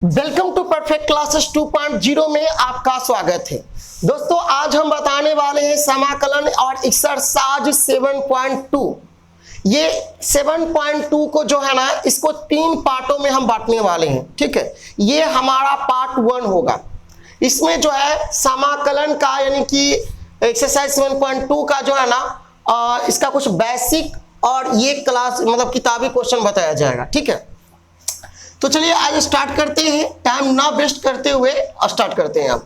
Welcome to perfect classes 2.0 में आपका स्वागत है। दोस्तों आज हम बताने वाले हैं समाकलन और एक्सरसाइज 7.2। ये 7.2 को जो है ना, इसको 3 पार्टों में हम बांटने वाले हैं। ठीक है, ये हमारा पार्ट 1 होगा। इसमें जो है समाकलन का यानी कि एक्सरसाइज 7.2 का जो है ना, इसका कुछ बेसिक और ये क्लास मतलब किताबी क्वेश्चन बताया जाएगा। ठीक है, तो चलिए आज स्टार्ट करते हैं, टाइम ना वेस्ट करते हुए स्टार्ट करते हैं। आप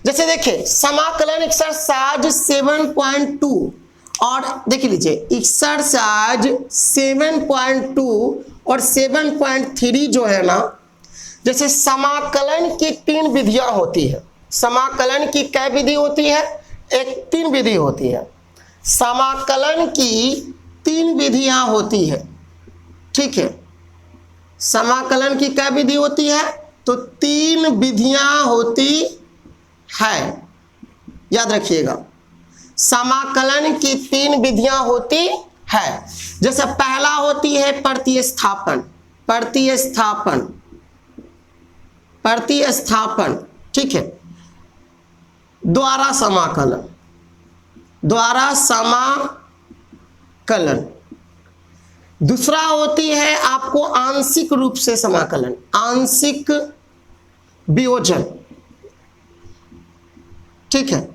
जैसे देखिए समाकलन एक्सरसाइज 7.2 और देख लीजिए एक्सरसाइज 7.2 और 7.3 जो है ना, जैसे समाकलन की 3 विधियां होती है। समाकलन की क्या विधि होती है? एक 3 विधि होती है। समाकलन की 3 विधियां होती है। ठीक है, समाकलन की क्या विधि होती है? तो 3 विधियां होती है, याद रखिएगा। समाकलन की 3 विधियां होती है। जैसे पहला होती है प्रतिस्थापन। प्रतिस्थापन, प्रतिस्थापन, ठीक है, द्वारा समाकलन, द्वारा समाकलन। दूसरा होती है आपको आंशिक रूप से समाकलन, आंशिक वियोजन। ठीक है,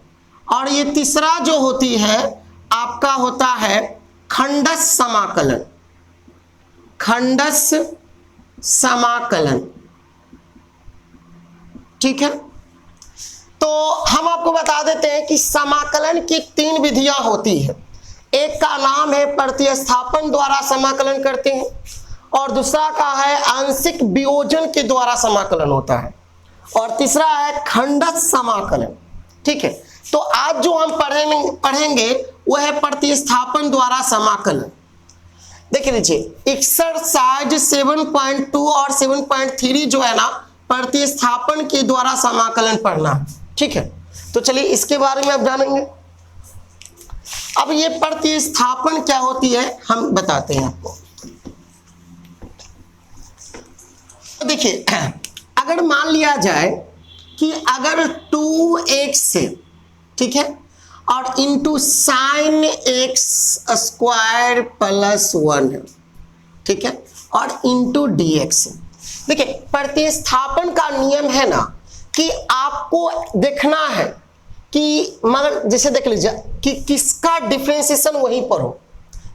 और ये तीसरा जो होती है आपका होता है खंडस समाकलन, खंडस समाकलन। ठीक है, तो हम आपको बता देते हैं कि समाकलन की 3 विधियां होती है। एक का नाम है प्रतिस्थापन द्वारा समाकलन करते हैं, और दूसरा का है आंशिक वियोजन के द्वारा समाकलन होता है, और तीसरा है खंडस समाकलन। ठीक है, तो आज जो हम पढ़ेंगे वह है प्रतिस्थापन द्वारा समाकलन। देख लीजिए एक्सरसाइज 7.2 और 7.3 जो है ना, प्रतिस्थापन के द्वारा समाकलन पढ़ना है। ठीक है, तो चलिए इसके बारे में अब जानेंगे। अब ये प्रतिस्थापन क्या होती है हम बताते हैं आपको। देखिए अगर मान लिया जाए कि अगर 2x, ठीक है, और into sine x square plus 1 है, ठीक है, और इंटू dx। देखिए प्रतिस्थापन का नियम है ना कि आपको देखना है कि मगर जैसे देख लीजिए कि किसका डिफरेंशिएशन वहीं पर हो,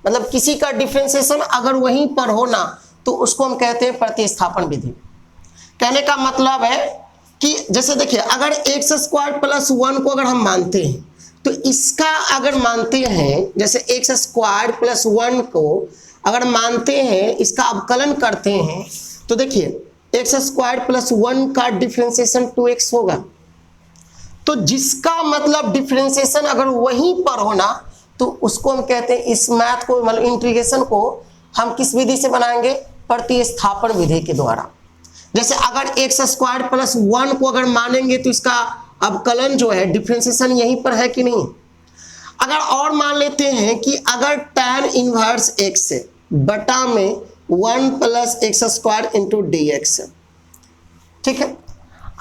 मतलब किसी का डिफरेंशिएशन अगर वहीं पर हो ना, तो उसको हम कहते हैं प्रतिस्थापन विधि। कहने का मतलब है कि जैसे देखिए अगर एक्स स्क्वायर प्लस 1 को अगर हम मानते हैं, तो इसका अगर मानते हैं, जैसे एक्स स्क्वायर प्लस 1 को अगर मानते हैं, इसका अवकलन करते हैं, तो देखिए एक्स स्क्वायर प्लस 1 का डिफरेंशिएशन 2x होगा। तो जिसका मतलब डिफरेंशिएशन अगर वहीं पर होना, तो उसको हम कहते हैं, इस मैथ को मतलब इंटीग्रेशन को हम किस विधि से बनाएंगे? प्रतिस्थापन विधि के द्वारा। जैसे अगर एक्स स्क्वायर प्लस 1 को अगर मानेंगे, तो इसका अवकलन जो है डिफरेंशिएशन यहीं पर है कि नहीं। अगर और मान लेते हैं कि अगर tan इनवर्स x बटा में 1 plus x square into dx, ठीक है।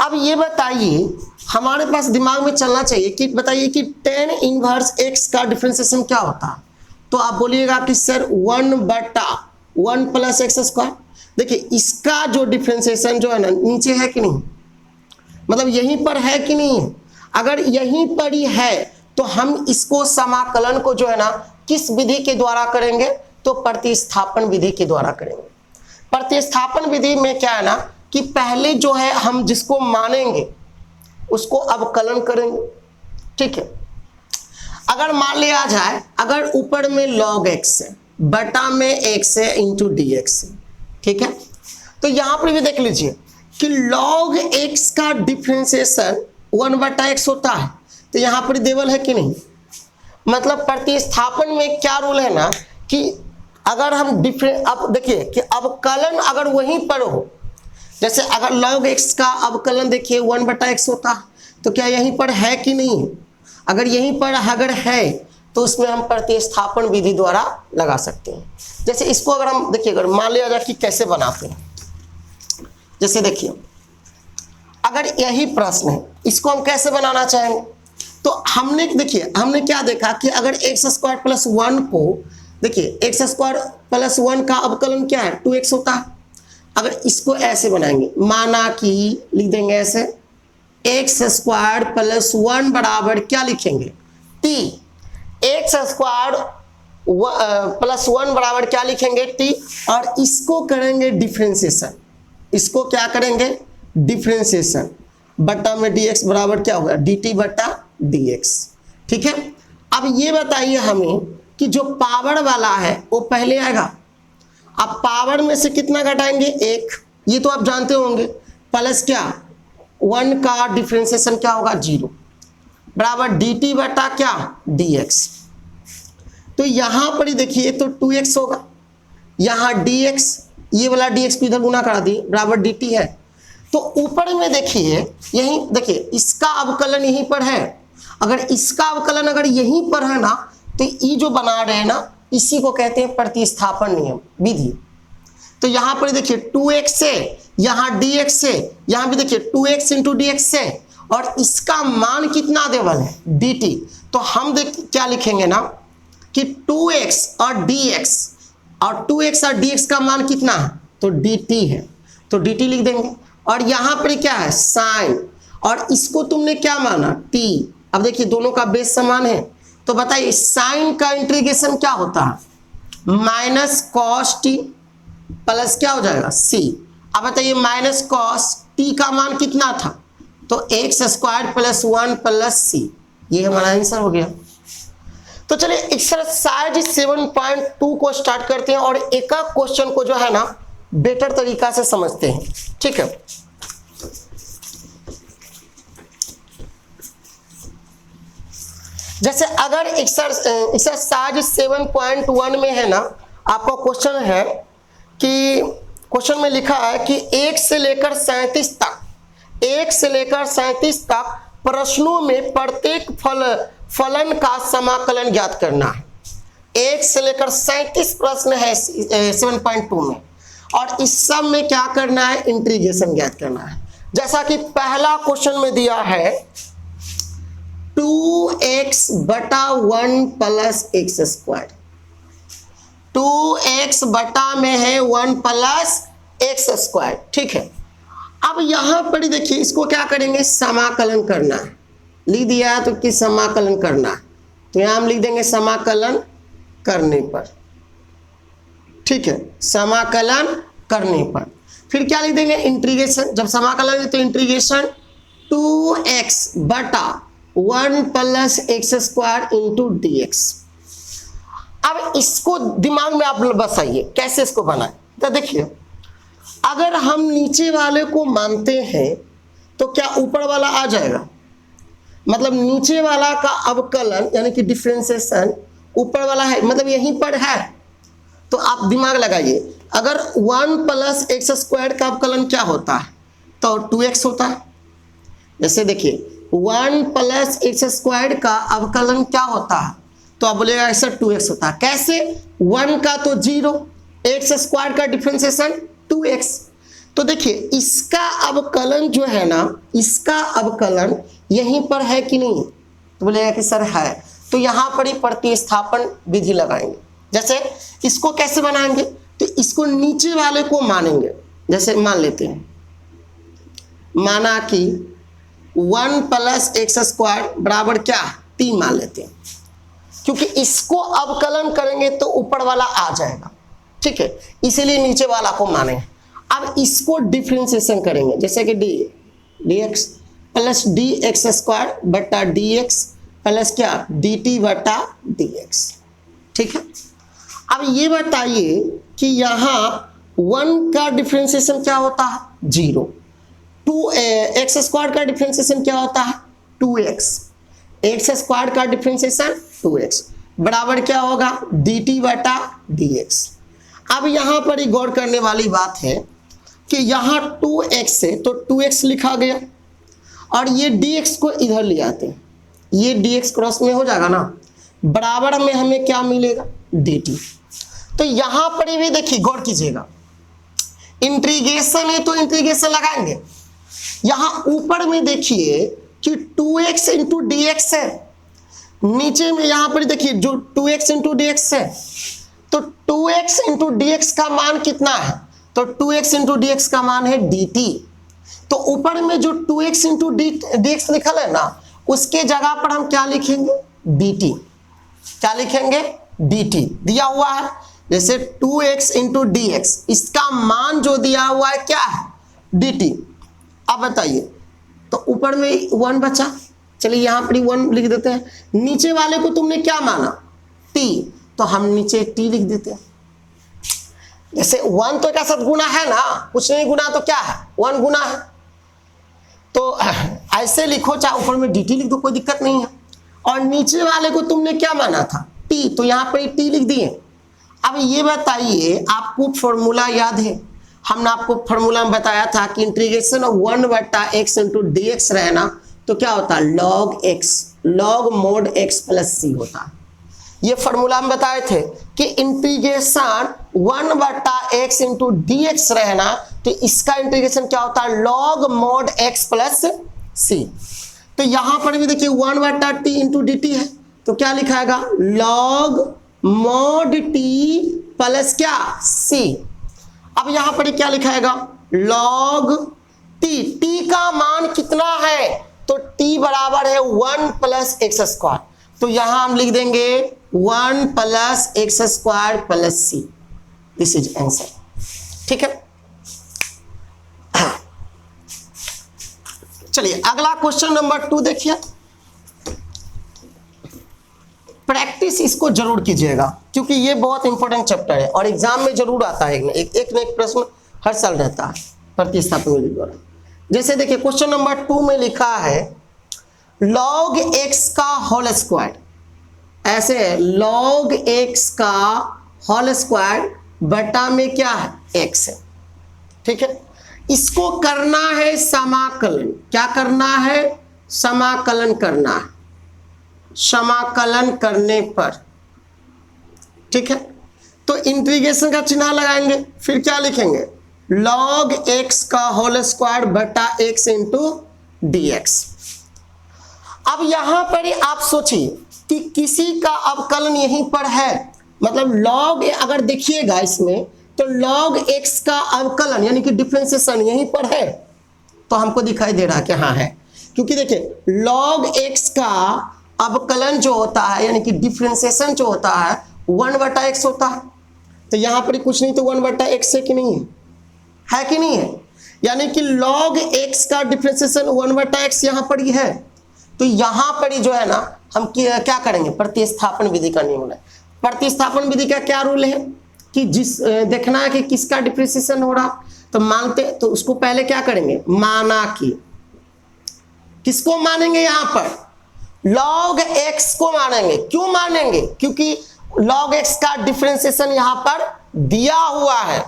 अब ये बताइए, हमारे पास दिमाग में चलना चाहिए कि बताइए कि tan इनवर्स x का डिफरेंशिएशन क्या होता है। तो आप बोलिएगा कि सर 1 बटा 1 प्लस एक्स स्क्वायर। देखिए इसका जो डिफरेंशिएशन जो है ना, नीचे है कि नहीं, मतलब यहीं पर है कि नहीं है। अगर यहीं पर ही है तो हम इसको समाकलन को जो है ना किस विधि के द्वारा करेंगे? तो प्रतिस्थापन विधि के द्वारा करेंगे। प्रतिस्थापन विधि में क्या है ना कि पहले जो है हम जिसको मानेंगे उसको अवकलन करेंगे। ठीक है, अगर मान लिया जाए अगर ऊपर में log x है, बटा में x है इंटू dx, ठीक है, तो यहां पर भी देख लीजिए कि log x का डिफरेंशिएशन 1 बटा x होता है। तो यहां पर देवल है कि नहीं, मतलब प्रतिस्थापन में क्या रूल है ना कि अगर हम अब देखिए कि अवकलन अगर वहीं पर हो, जैसे अगर log x का अवकलन देखिए 1 बटा x होता है, तो क्या यहीं पर है कि नहीं? अगर यहीं पर अगर है तो उसमें हम प्रतिस्थापन विधि द्वारा लगा सकते हैं। जैसे इसको अगर हम देखिए, अगर मान लिया जाए कि कैसे बनाते हैं, जैसे देखिए अगर यही प्रश्न है, इसको हम कैसे बनाना चाहेंगे? तो हमने देखिए, हमने क्या देखा कि अगर एक्स स्क्वायर प्लस 1 को, देखिए एक्स स्क्वायर प्लस 1 का अवकलन क्या है? 2x होता है। अगर इसको ऐसे बनाएंगे, माना कि लिख देंगे ऐसे, एक्स स्क्वायर प्लस 1 बराबर क्या लिखेंगे? t। एक्स स्क्वायर प्लस 1 बराबर क्या लिखेंगे? t। और इसको करेंगे डिफ्रेंसिएशन, इसको क्या करेंगे? डिफ्रेंसिएशन, बटा में dx बराबर क्या होगा? dt बटा dx। ठीक है, अब ये बताइए हमें कि जो पावर वाला है वो पहले आएगा। अब पावर में से कितना घटाएंगे? 1, ये तो आप जानते होंगे, प्लस क्या 1 का डिफ्रेंसिएशन क्या होगा? 0 बराबर dt बटा क्या? dx। तो यहां पर ही देखिए तो 2x होगा, यहां dx, ये वाला dx को इधर गुना करा दिए, बराबर dt है। तो ऊपर में देखिए, यही देखिए इसका अवकलन यहीं पर है। अगर इसका अवकलन अगर यहीं पर है ना, तो ये जो बना रहे हैं ना, इसी को कहते हैं प्रतिस्थापन नियम विधि। तो यहां पर देखिए 2x से, यहां dx से, यहां भी देखिए 2x इंटू dx से, और इसका मान कितना देवल है? dt। तो हम देख क्या लिखेंगे ना कि 2x और dx, और 2x और dx का मान कितना है? तो dt है, तो dt लिख देंगे। और यहां पर क्या है? साइन, और इसको तुमने क्या माना? t। अब देखिए दोनों का बेस समान है, तो बताइए साइन का इंटीग्रेशन क्या होता है? माइनस कॉस टी प्लस क्या हो जाएगा? c। अब बताइए माइनस कॉस टी का मान कितना था? तो x square plus 1 plus c, ये हमारा आंसर हो गया। तो चलिए एक्सरसाइज 7.2 को स्टार्ट करते हैं और एक क्वेश्चन को जो है ना बेटर तरीका से समझते हैं। ठीक है, जैसे अगर एक्सरसाइज 7.1 में है ना, आपका क्वेश्चन है कि क्वेश्चन में लिखा है कि 1 से लेकर 37 तक, 1 से लेकर 37 तक प्रश्नों में प्रत्येक फलन का समाकलन ज्ञात करना है। 1 से लेकर 37 प्रश्न है 7.2 में, और इस सब में क्या करना है? इंटीग्रेशन ज्ञात करना है। जैसा कि पहला क्वेश्चन में दिया है 2x बटा 1 प्लस एक्स स्क्वायर, 2x बटा में है 1 प्लस एक्स स्क्वायर। ठीक है, अब यहां पर देखिए इसको क्या करेंगे? समाकलन करना है। लिख दिया तो कि समाकलन करना है, तो यहां हम लिख देंगे समाकलन करने पर। ठीक है, समाकलन करने पर फिर क्या लिख देंगे? इंटीग्रेशन। जब समाकलन है तो इंटीग्रेशन 2x बटा 1 plus x square into dx। अब इसको दिमाग में आप बसाइए कैसे इसको बनाए। तो देखिए अगर हम नीचे वाले को मानते हैं तो क्या ऊपर वाला आ जाएगा? मतलब नीचे वाला का अवकलन यानी कि डिफरेंशिएशन ऊपर वाला है, मतलब यहीं पर है। तो आप दिमाग लगाइए, अगर 1 प्लस एक्स स्क्वायर का अवकलन क्या होता है? तो 2x होता है। जैसे देखिए 1 प्लस एक्स स्क्वायर का अवकलन क्या होता है? तो आप बोलेगा ऐसा 2x होता है। कैसे? 1 का तो 0, एक्स स्क्वायर का डिफरेंशिएशन 2x। तो देखिए इसका अवकलन जो है ना, इसका अवकलन यहीं पर है कि नहीं? तो बोलेगा कि सर है। तो यहां पर ही प्रतिस्थापन विधि लगाएंगे। जैसे इसको कैसे बनाएंगे? तो इसको नीचे वाले को मानेंगे। जैसे मान लेते हैं, माना कि 1 प्लस एक्स स्क्वायर बराबर क्या? t मान लेते हैं, क्योंकि इसको अवकलन करेंगे तो ऊपर वाला आ जाएगा। ठीक है, इसीलिए नीचे वाला को माने। अब इसको डिफरेंशिएशन करेंगे, जैसे कि dx प्लस dx स्क्वायर बटा dx प्लस क्या? dt बटा dx। ठीक है, अब ये बताइए कि यहाँ 1 का डिफरेंशिएशन क्या होता है? 0। 2x स्क्वायर का डिफरेंशिएशन क्या होता है? 2x। एक्स स्क्वायर का डिफरेंशिएशन 2x बराबर क्या होगा? dt बटा dx। अब यहाँ पर ही गौर करने वाली बात है कि यहाँ 2x से तो 2x लिखा गया, और ये dx को इधर ले आते हैं, ये dx क्रॉस में हो जाएगा ना, बराबर में हमें क्या मिलेगा? dt। तो यहां पर भी देखिए गौर कीजिएगा, इंटीग्रेशन है तो इंटीग्रेशन लगाएंगे, यहां ऊपर में देखिए कि 2x इंटू डी एक्स है, नीचे में यहां पर देखिए जो 2x इंटू डी एक्स है, तो 2x इंटू डी एक्स का मान कितना है, तो 2x इंटू डी एक्स का मान है dt। तो ऊपर में जो 2x इंटू डी एक्स लिखा है ना, उसके जगह पर हम क्या लिखेंगे, dt। क्या लिखेंगे, dt दिया हुआ है। जैसे 2x इंटू डी एक्स, इसका मान जो दिया हुआ है क्या है, dt। अब बताइए, तो ऊपर में 1 बचा, चलिए यहां पर 1 लिख देते हैं। नीचे वाले को तुमने क्या माना, t, तो हम नीचे t लिख देते हैं। जैसे 1 तो क्या साथ गुना है ना, कुछ नहीं गुना तो क्या है, 1 गुना है, तो ऐसे लिखो, चाहे ऊपर में dt लिख दो, कोई दिक्कत नहीं है। और नीचे वाले को तुमने क्या माना था, t, तो यहां पर t लिख दिए। अब ये बताइए, आपको फॉर्मूला याद है, हमने आपको फॉर्मूला में बताया था कि integration of 1/x into D x रहना तो क्या होता है, log x, log mod x plus c होता है। ये फॉर्मूला में बताए थे कि integration 1/x into D x रहना तो इसका इंटीग्रेशन क्या होता है, log mod x plus c। तो यहां पर भी देखिए 1/t इंटू डी टी है, तो क्या लिखाएगा, log mod t प्लस क्या, c। अब यहां पर क्या लिखाएगा, log t का मान कितना है, तो t बराबर है 1 प्लस एक्स स्क्वायर, तो यहां हम लिख देंगे 1 plus x square plus c। This is answer, ठीक है। चलिए अगला क्वेश्चन नंबर 2 देखिए। प्रैक्टिस इसको जरूर कीजिएगा क्योंकि ये बहुत इंपॉर्टेंट चैप्टर है और एग्जाम में जरूर आता है, एक न एक प्रश्न हर साल रहता है प्रतिस्थापन विधि द्वारा। जैसे देखिए क्वेश्चन नंबर 2 में लिखा है log x का होल स्क्वायर, ऐसे है log x का होल स्क्वायर बटा में क्या है, x है, ठीक है। इसको करना है समाकलन, क्या करना है, समाकलन करना है। समाकलन करने पर, ठीक है, तो इंटीग्रेशन का चिन्ह लगाएंगे, फिर क्या लिखेंगे, log x का होल स्क्वायर बटा x इंटू डी एक्स। अब यहां पर आप सोचिए कि किसी का अवकलन यहीं पर है, मतलब log, अगर देखिएगा इसमें तो log x का अवकलन यानी कि डिफरेंशिएशन यहीं पर है, तो हमको दिखाई दे रहा है कि हाँ है, क्योंकि देखिए log x का अवकलन जो होता है यानी कि डिफरेंशिएशन जो होता है 1/x होता है, तो यहां पर कुछ नहीं तो 1/x है कि नहीं है कि नहीं है, यानी कि log x का डिफरेंशिएशन 1/x यहां पर ही है। तो यहां पर ही जो है ना हम क्या करेंगे, प्रतिस्थापन विधि का नियम है। प्रतिस्थापन विधि का क्या रूल है कि जिस देखना है कि किसका डिफरेंशिएशन हो रहा, तो मानते तो उसको पहले क्या करेंगे, माना कि, किसको मानेंगे, यहां पर log x को मानेंगे। क्यों मानेंगे, क्योंकि log x का डिफरेंशिएशन यहां पर दिया हुआ है,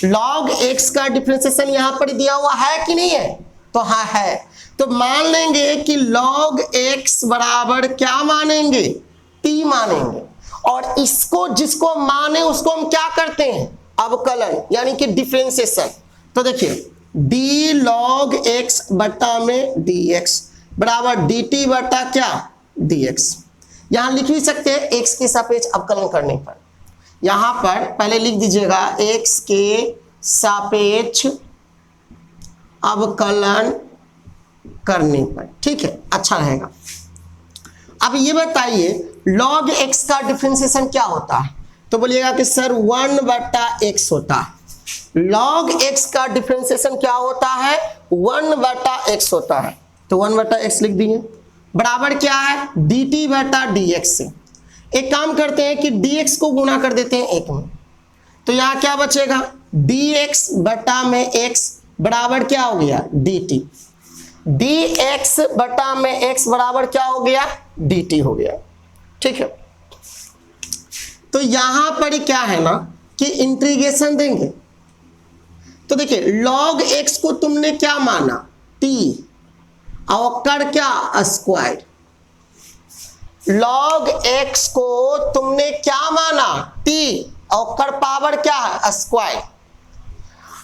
log x का डिफरेंशिएशन यहां पर दिया हुआ है कि नहीं है, तो हाँ है, तो मान लेंगे कि log x बराबर क्या मानेंगे, t मानेंगे, और इसको जिसको माने उसको हम क्या करते हैं, अवकलन यानी कि डिफरेंशिएशन। तो देखिए d log x बटा में dx बराबर dt बटा क्या, dx। यहां लिख भी सकते हैं x के सापेक्ष अवकलन करने पर, यहां पर पहले लिख दीजिएगा x के सापेक्ष अवकलन करने पर, ठीक है, अच्छा रहेगा। अब ये बताइए log x का डिफरेंशिएशन क्या होता है, तो बोलिएगा कि सर 1/x होता है। log x का डिफरेंशिएशन क्या होता है, 1/x होता है, तो 1/x लिख दिए, बराबर क्या है, dt बटा dx से। एक काम करते हैं कि dx को गुना कर देते हैं 1 में, तो यहां क्या बचेगा, dx बटा में x बराबर क्या हो गया, dt। dx बटा में x बराबर क्या हो गया, dt हो गया, ठीक है। तो यहां पर क्या है ना कि इंटीग्रेशन देंगे, तो देखिए log x को तुमने क्या माना, t, और क्या, स्क्वायर। log x को तुमने क्या माना, t, और पावर क्या है, स्क्वायर।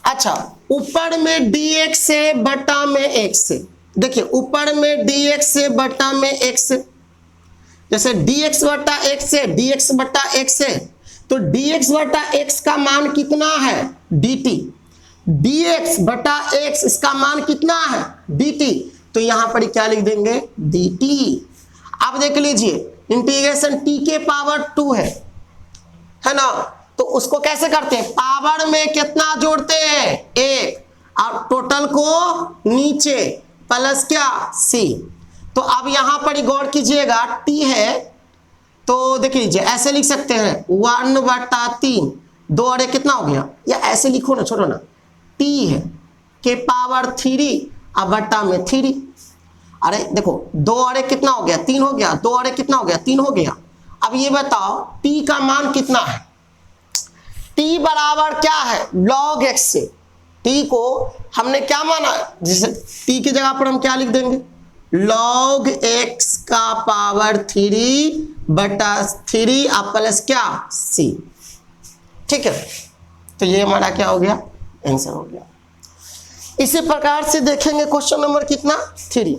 अच्छा, ऊपर में dx है बटा में x है। देखिए ऊपर में dx है बटा में x है, जैसे dx बटा x है, dx बटा x है, तो dx बटा x का मान कितना है dt, dx बटा x इसका मान कितना है dt, तो यहां पर क्या लिख देंगे dt। अब देख लीजिए इंटीग्रेशन t के पावर 2 है ना, तो उसको कैसे करते हैं, पावर में कितना जोड़ते हैं 1 और टोटल को नीचे प्लस क्या c। तो अब यहां पर गौर कीजिएगा t है, तो देख लीजिए ऐसे लिख सकते हैं 1/3, 2 और 1 कितना हो गया, या ऐसे लिखो ना, छोड़ो ना, t है के पावर 3 और बटा में 3। अरे देखो 2 और 1 कितना हो गया 3 हो गया, 2 और 1 कितना हो गया 3 हो गया। अब ये बताओ t का मान कितना है, t बराबर क्या है log x से। t को हमने क्या माना, जैसे t की जगह पर हम क्या लिख देंगे log x का पावर 3 बटा 3 और प्लस क्या c। ठीक है, तो ये हमारा क्या हो गया आंसर हो गया। इसी प्रकार से देखेंगे क्वेश्चन नंबर कितना 3।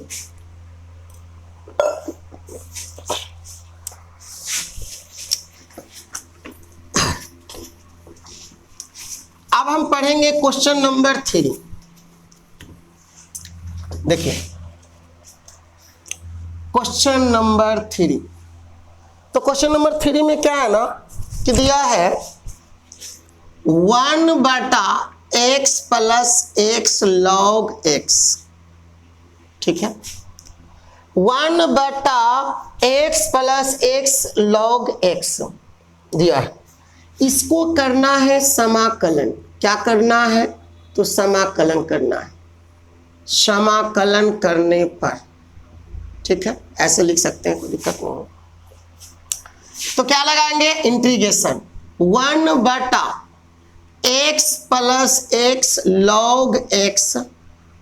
अब हम पढ़ेंगे क्वेश्चन नंबर 3। देखिए क्वेश्चन नंबर 3, तो क्वेश्चन नंबर 3 में क्या है ना कि दिया है 1 बटा x plus x log x। ठीक है, 1 बटा x plus x log x दिया है, इसको करना है समाकलन। क्या करना है, तो समाकलन करना है, समाकलन करने पर, ठीक है ऐसे लिख सकते हैं, कोई दिक्कत नहीं हो। तो क्या लगाएंगे इंटीग्रेशन 1 बटा x plus x log x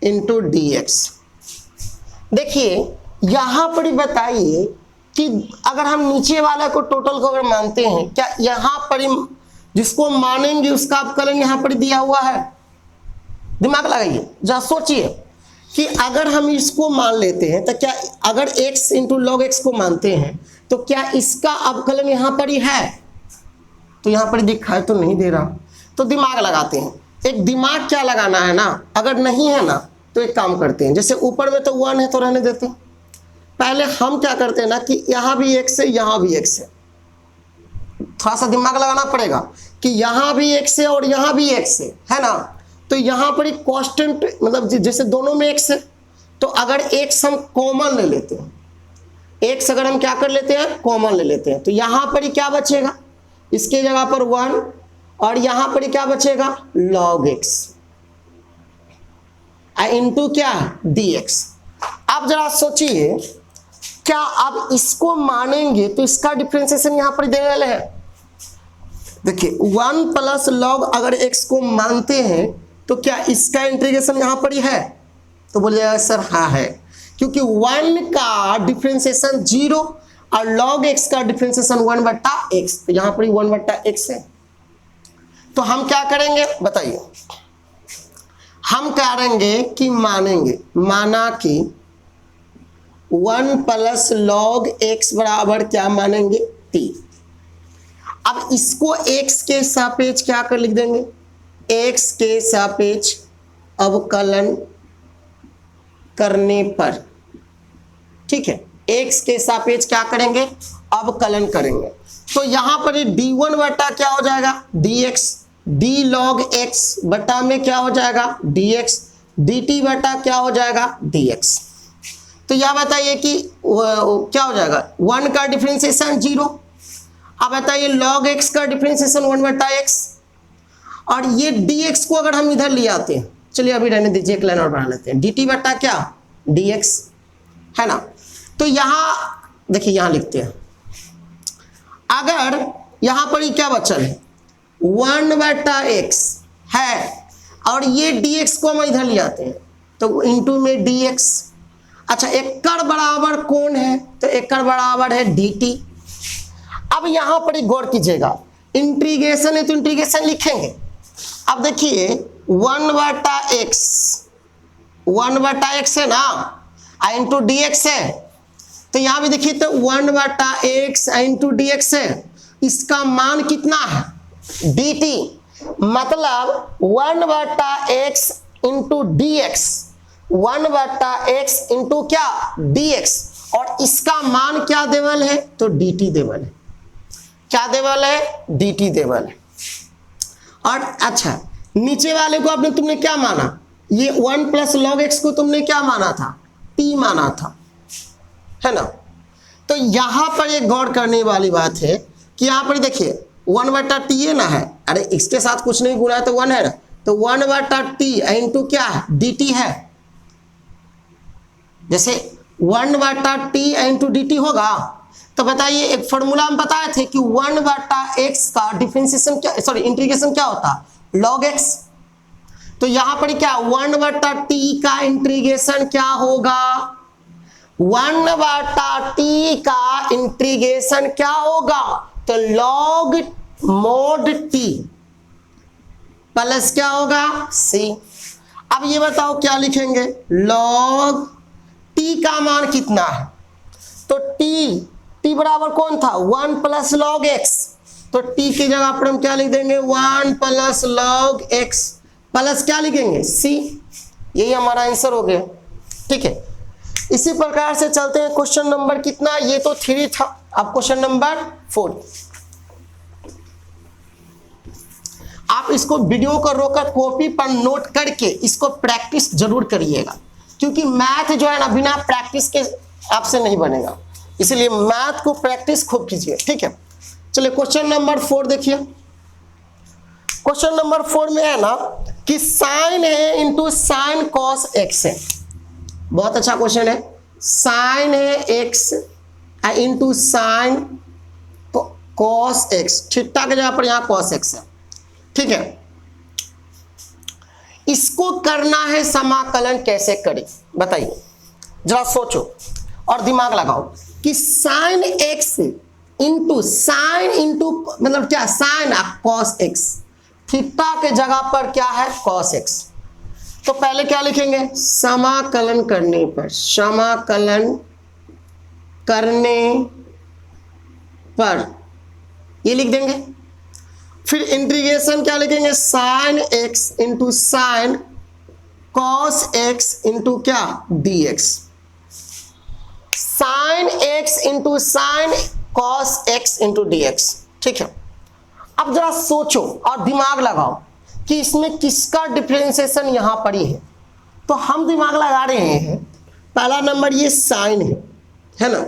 into dx। देखिए यहां पर ही बताइए कि अगर हम नीचे वाला को टोटल को अगर मानते हैं, क्या यहां पर जिसको मानेंगे उसका अवकलन यहां पर दिया हुआ है, दिमाग लगाइए जरा सोचिए कि अगर हम इसको मान लेते हैं तो क्या, अगर x इंटू लॉग एक्स को मानते हैं तो क्या इसका अवकलन यहां पर ही है, तो यहां पर दिखाई तो नहीं दे रहा, तो दिमाग लगाते हैं। एक दिमाग क्या लगाना है ना, अगर नहीं है ना तो एक काम करते हैं, जैसे ऊपर में तो 1 है तो रहने देते हैं, पहले हम क्या करते हैं ना कि यहां भी x है यहां भी x है, थोड़ा सा दिमाग लगाना पड़ेगा कि यहां भी x है और यहां भी x है ना, तो यहां पर एक कांस्टेंट मतलब जैसे दोनों में x है, तो अगर x हम कॉमन ले लेते हैं, x अगर हम क्या कर लेते हैं कॉमन ले लेते हैं, तो यहां पर ही क्या बचेगा, इसके जगह पर 1 और यहां पर ही क्या बचेगा log x इंटू क्या dx। आप जरा सोचिए क्या आप इसको मानेंगे तो इसका डिफरेंशिएशन यहां पर देने वाले हैं। देखिए 1 प्लस log अगर x को मानते हैं तो क्या इसका इंटीग्रेशन यहां पर ही है, तो बोलिएगा सर हाँ है, क्योंकि 1 का डिफरेंशिएशन 0 और log x का डिफरेंशिएशन 1 बटा x, तो यहां पर ही 1 बटा x है। तो हम क्या करेंगे बताइए, हम करेंगे कि मानेंगे, माना कि 1 प्लस log x बराबर क्या मानेंगे t। अब इसको x के सापेक्ष क्या कर लिख देंगे, x के सापेक्ष अवकलन करने पर, ठीक है x के सापेक्ष क्या करेंगे अवकलन करेंगे, तो यहां पर d1 बटा क्या हो जाएगा dx, d log x बटा में क्या हो जाएगा dx, dt बटा क्या हो जाएगा dx। तो यह बताइए कि क्या हो जाएगा 1 का डिफरेंशिएशन 0, अब बताइए log x का डिफरेंशिएशन 1 बटा x, और ये dx को अगर हम इधर ले आते हैं, चलिए अभी रहने दीजिए एक लाइन और बढ़ा लेते हैं, dt बटा क्या dx है ना। तो यहां देखिए यहां लिखते हैं, अगर यहां पर ही क्या बचल है 1 बटा x है और ये dx को हम इधर ले आते हैं तो इंटू में dx। अच्छा एकड़ बराबर कौन है, तो एकड़ बराबर है dt। अब यहां पर गौर कीजिएगा इंटीग्रेशन है तो इंटीग्रेशन लिखेंगे। अब देखिए 1/x, 1/x है ना, इंटू डी एक्स है, तो यहां भी देखिए तो 1/x इंटू डी एक्स है, इसका मान कितना है dt, मतलब 1/x into D x, 1/x into क्या dx, और इसका मान क्या देवल है तो dt देवल है, क्या देवल है dt देवल है। और अच्छा नीचे वाले को आपने तुमने क्या माना, ये 1 प्लस लॉग एक्स को तुमने क्या माना था t माना था, है ना। तो यहां पर एक गौर करने वाली बात है कि यहां पर देखिए 1/t है ना, है, अरे x के साथ कुछ नहीं गुणा है तो 1 है ना, तो 1/t इंटू क्या है dt है, जैसे 1/t इंटू dt होगा। तो बताइए एक फॉर्मूला हम बताए थे कि 1/x का डिफरेंशिएशन क्या, सॉरी इंटीग्रेशन क्या होता है log x, तो यहां पर क्या 1/t का इंटीग्रेशन क्या होगा, 1/t का इंटीग्रेशन क्या होगा तो log mod t प्लस क्या होगा c। अब ये बताओ क्या लिखेंगे, log t का मान कितना है, तो t बराबर कौन था 1 प्लस लॉग x, तो t की जगह पर हम क्या लिख देंगे 1 प्लस लॉग x प्लस क्या लिखेंगे c, यही हमारा आंसर हो गया। ठीक है, इसी प्रकार से चलते हैं क्वेश्चन नंबर कितना, ये तो 3 था, अब क्वेश्चन नंबर 4। आप इसको वीडियो को रोकर कॉपी पर नोट करके इसको प्रैक्टिस जरूर करिएगा, क्योंकि मैथ जो है ना बिना प्रैक्टिस के आपसे नहीं बनेगा, इसलिए मैथ को प्रैक्टिस खूब कीजिए। ठीक है, चलिए क्वेश्चन नंबर 4 देखिए। क्वेश्चन नंबर 4 में है ना कि साइन है इंटू साइन कॉस एक्स है, बहुत अच्छा क्वेश्चन है, साइन है x into sine cos x, theta की जगह पर यहां कॉस एक्स है। ठीक है, इसको करना है समाकलन, कैसे करें बताइए, जरा सोचो और दिमाग लगाओ कि sine x into sine into मतलब क्या साइन कॉस एक्स, थीटा के जगह पर क्या है कॉस एक्स, तो पहले क्या लिखेंगे समाकलन करने पर, समाकलन करने पर ये लिख देंगे, फिर इंटीग्रेशन क्या लिखेंगे sine x into sine cos x into क्या dx, sine x into sine cos x into dx। ठीक है, अब जरा सोचो और दिमाग लगाओ कि इसमें किसका डिफरेंशिएशन यहां पर ही है, तो हम दिमाग लगा रहे हैं, पहला नंबर ये साइन है ना,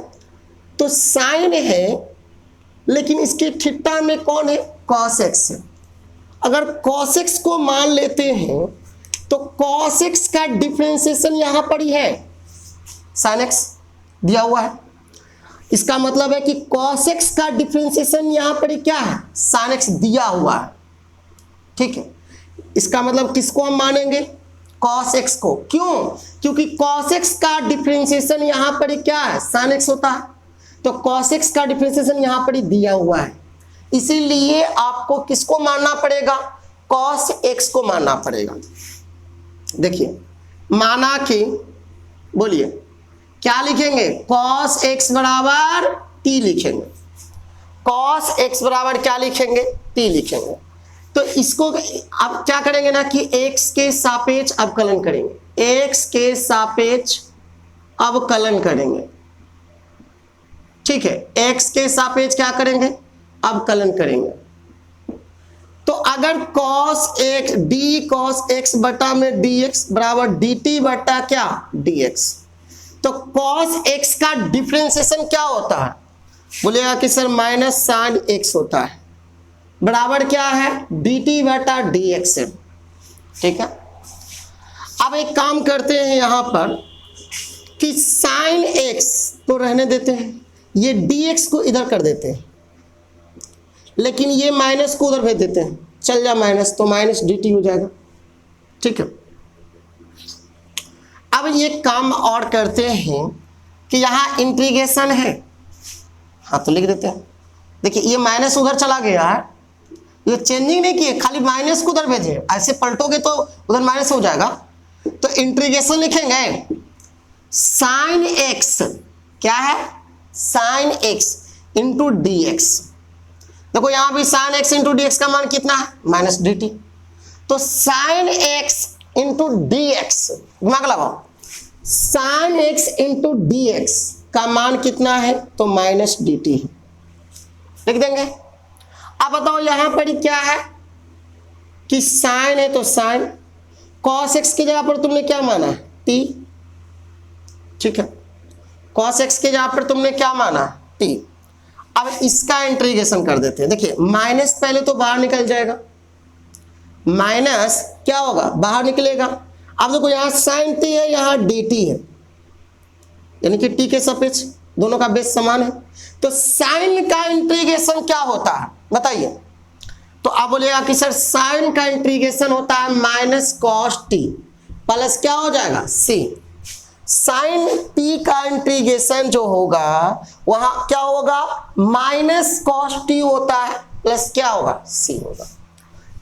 तो साइन है लेकिन इसके थीटा में कौन है cos x है, अगर cos x को मान लेते हैं तो cos x का डिफरेंशिएशन यहां पर ही है, sin x दिया हुआ है, इसका मतलब है कि cos x का डिफरेंशिएशन यहां पर ही क्या है sin x दिया हुआ है। ठीक है, इसका मतलब किसको हम मानेंगे cos x को, क्यों, क्योंकि cos x का डिफरेंशिएशन यहां पर ही क्या है sin x होता है, तो cos x का डिफरेंशिएशन यहां पर ही दिया हुआ है, इसीलिए आपको किसको मानना पड़ेगा cos x को मानना पड़ेगा। देखिए माना कि बोलिए क्या लिखेंगे cos x बराबर t लिखेंगे, cos x बराबर क्या लिखेंगे t लिखेंगे, तो इसको अब क्या करेंगे ना कि x के सापेक्ष अवकलन करेंगे, x के सापेक्ष अवकलन करेंगे। ठीक है, x के सापेक्ष क्या करेंगे अवकलन करेंगे, तो अगर cos x d cos x बटा में dx बराबर dt बटा क्या dx, तो cos x का डिफरेंशिएशन क्या होता है, बोलेगा कि सर माइनस साइन x होता है, बराबर क्या है dt बटा dx है। ठीक है, अब एक काम करते हैं यहां पर कि साइन x तो रहने देते हैं, ये dx को इधर कर देते हैं, लेकिन ये माइनस को उधर भेज देते हैं, चल जा माइनस, तो माइनस dt हो जाएगा। ठीक है, अब ये काम और करते हैं कि यहां इंटीग्रेशन है, हाँ तो लिख देते हैं, देखिए ये माइनस उधर चला गया है ये चेंजिंग नहीं किए, खाली माइनस को उधर भेजे, ऐसे पलटोगे तो उधर माइनस हो जाएगा। तो इंटीग्रेशन लिखेंगे साइन एक्स, क्या है sine x into D x. देखो यहां भी sine x into D x का मान कितना है माइनस डी टी। तो sine x into D x, दिमाग लगाओ, sine x into D x का मान कितना है तो माइनस डी टी लिख देंगे। अब बताओ यहां पर क्या है कि साइन है तो साइन, कॉस एक्स की जगह पर तुमने क्या माना टी, ठीक है, कॉस एक्स की जगह पर तुमने क्या माना टी। अब इसका इंटीग्रेशन कर देते हैं। देखिए माइनस पहले तो बाहर निकल जाएगा, माइनस क्या होगा बाहर निकलेगा। अब देखो यहाँ साइन टी है, यहाँ डी टी है, यानी कि टी के सापेक्ष दोनों का बेस समान है। तो साइन का इंटीग्रेशन क्या होता है बताइए। तो आप बोलिएगा कि सर साइन का इंटीग्रेशन होता है माइनस कॉस टी प्लस क्या हो जाएगा सी। साइन टी का इंटीग्रेशन जो होगा वहां क्या होगा माइनस कॉस टी होता है प्लस क्या होगा सी होगा।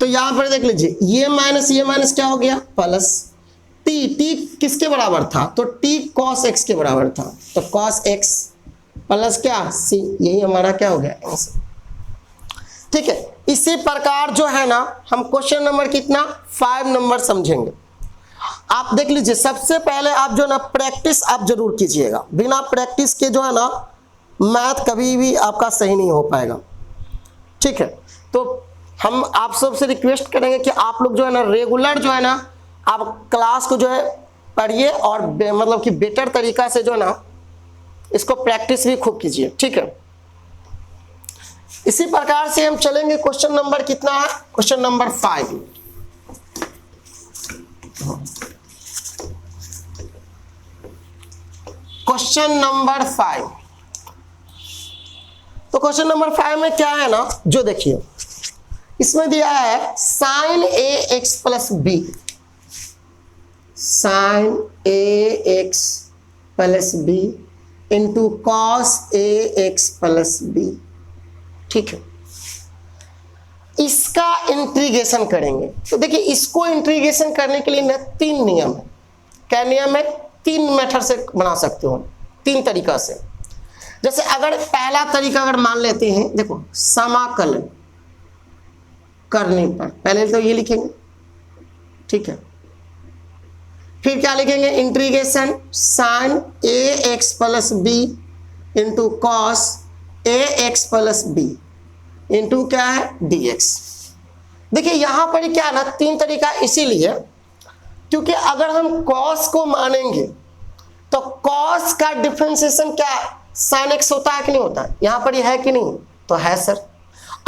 तो यहां पर देख लीजिए ये माइनस क्या हो गया प्लस टी, टी किसके बराबर था तो टी कॉस एक्स के बराबर था, तो कॉस एक्स प्लस क्या सी, यही हमारा क्या हो गया आंसर। ठीक है, इसी प्रकार जो है ना हम क्वेश्चन नंबर कितना 5 नंबर समझेंगे। आप देख लीजिए सबसे पहले आप जो ना प्रैक्टिस आप जरूर कीजिएगा, बिना प्रैक्टिस के जो है ना मैथ कभी भी आपका सही नहीं हो पाएगा। ठीक है, तो हम आप सबसे रिक्वेस्ट करेंगे कि आप लोग जो है ना रेगुलर जो है ना आप क्लास को जो है पढ़िए और मतलब कि बेटर तरीका से जो है ना इसको प्रैक्टिस भी खूब कीजिए। ठीक है, इसी प्रकार से हम चलेंगे। क्वेश्चन नंबर कितना है क्वेश्चन नंबर 5। क्वेश्चन नंबर 5, तो क्वेश्चन नंबर 5 में क्या है ना जो देखिए इसमें दिया है sine A X plus B, sine A X plus B into cos A X plus B. ठीक है, इसका इंटीग्रेशन करेंगे। तो देखिए इसको इंटीग्रेशन करने के लिए ना 3 नियम है। क्या नियम है 3 मेथड से बना सकते हो 3 तरीका से। जैसे अगर पहला तरीका अगर मान लेते हैं, देखो समाकलन करने पर पहले तो ये लिखेंगे, ठीक है, फिर क्या लिखेंगे integration sine A X plus B into cos A X plus B into क्या है डी एक्स। देखिए यहां पर क्या है ना 3 तरीका इसीलिए क्योंकि अगर हम कॉस को मानेंगे तो कॉस का डिफरेंशिएशन क्या साइन एक्स होता है कि नहीं होता है, यहां पर ये है कि नहीं तो है सर।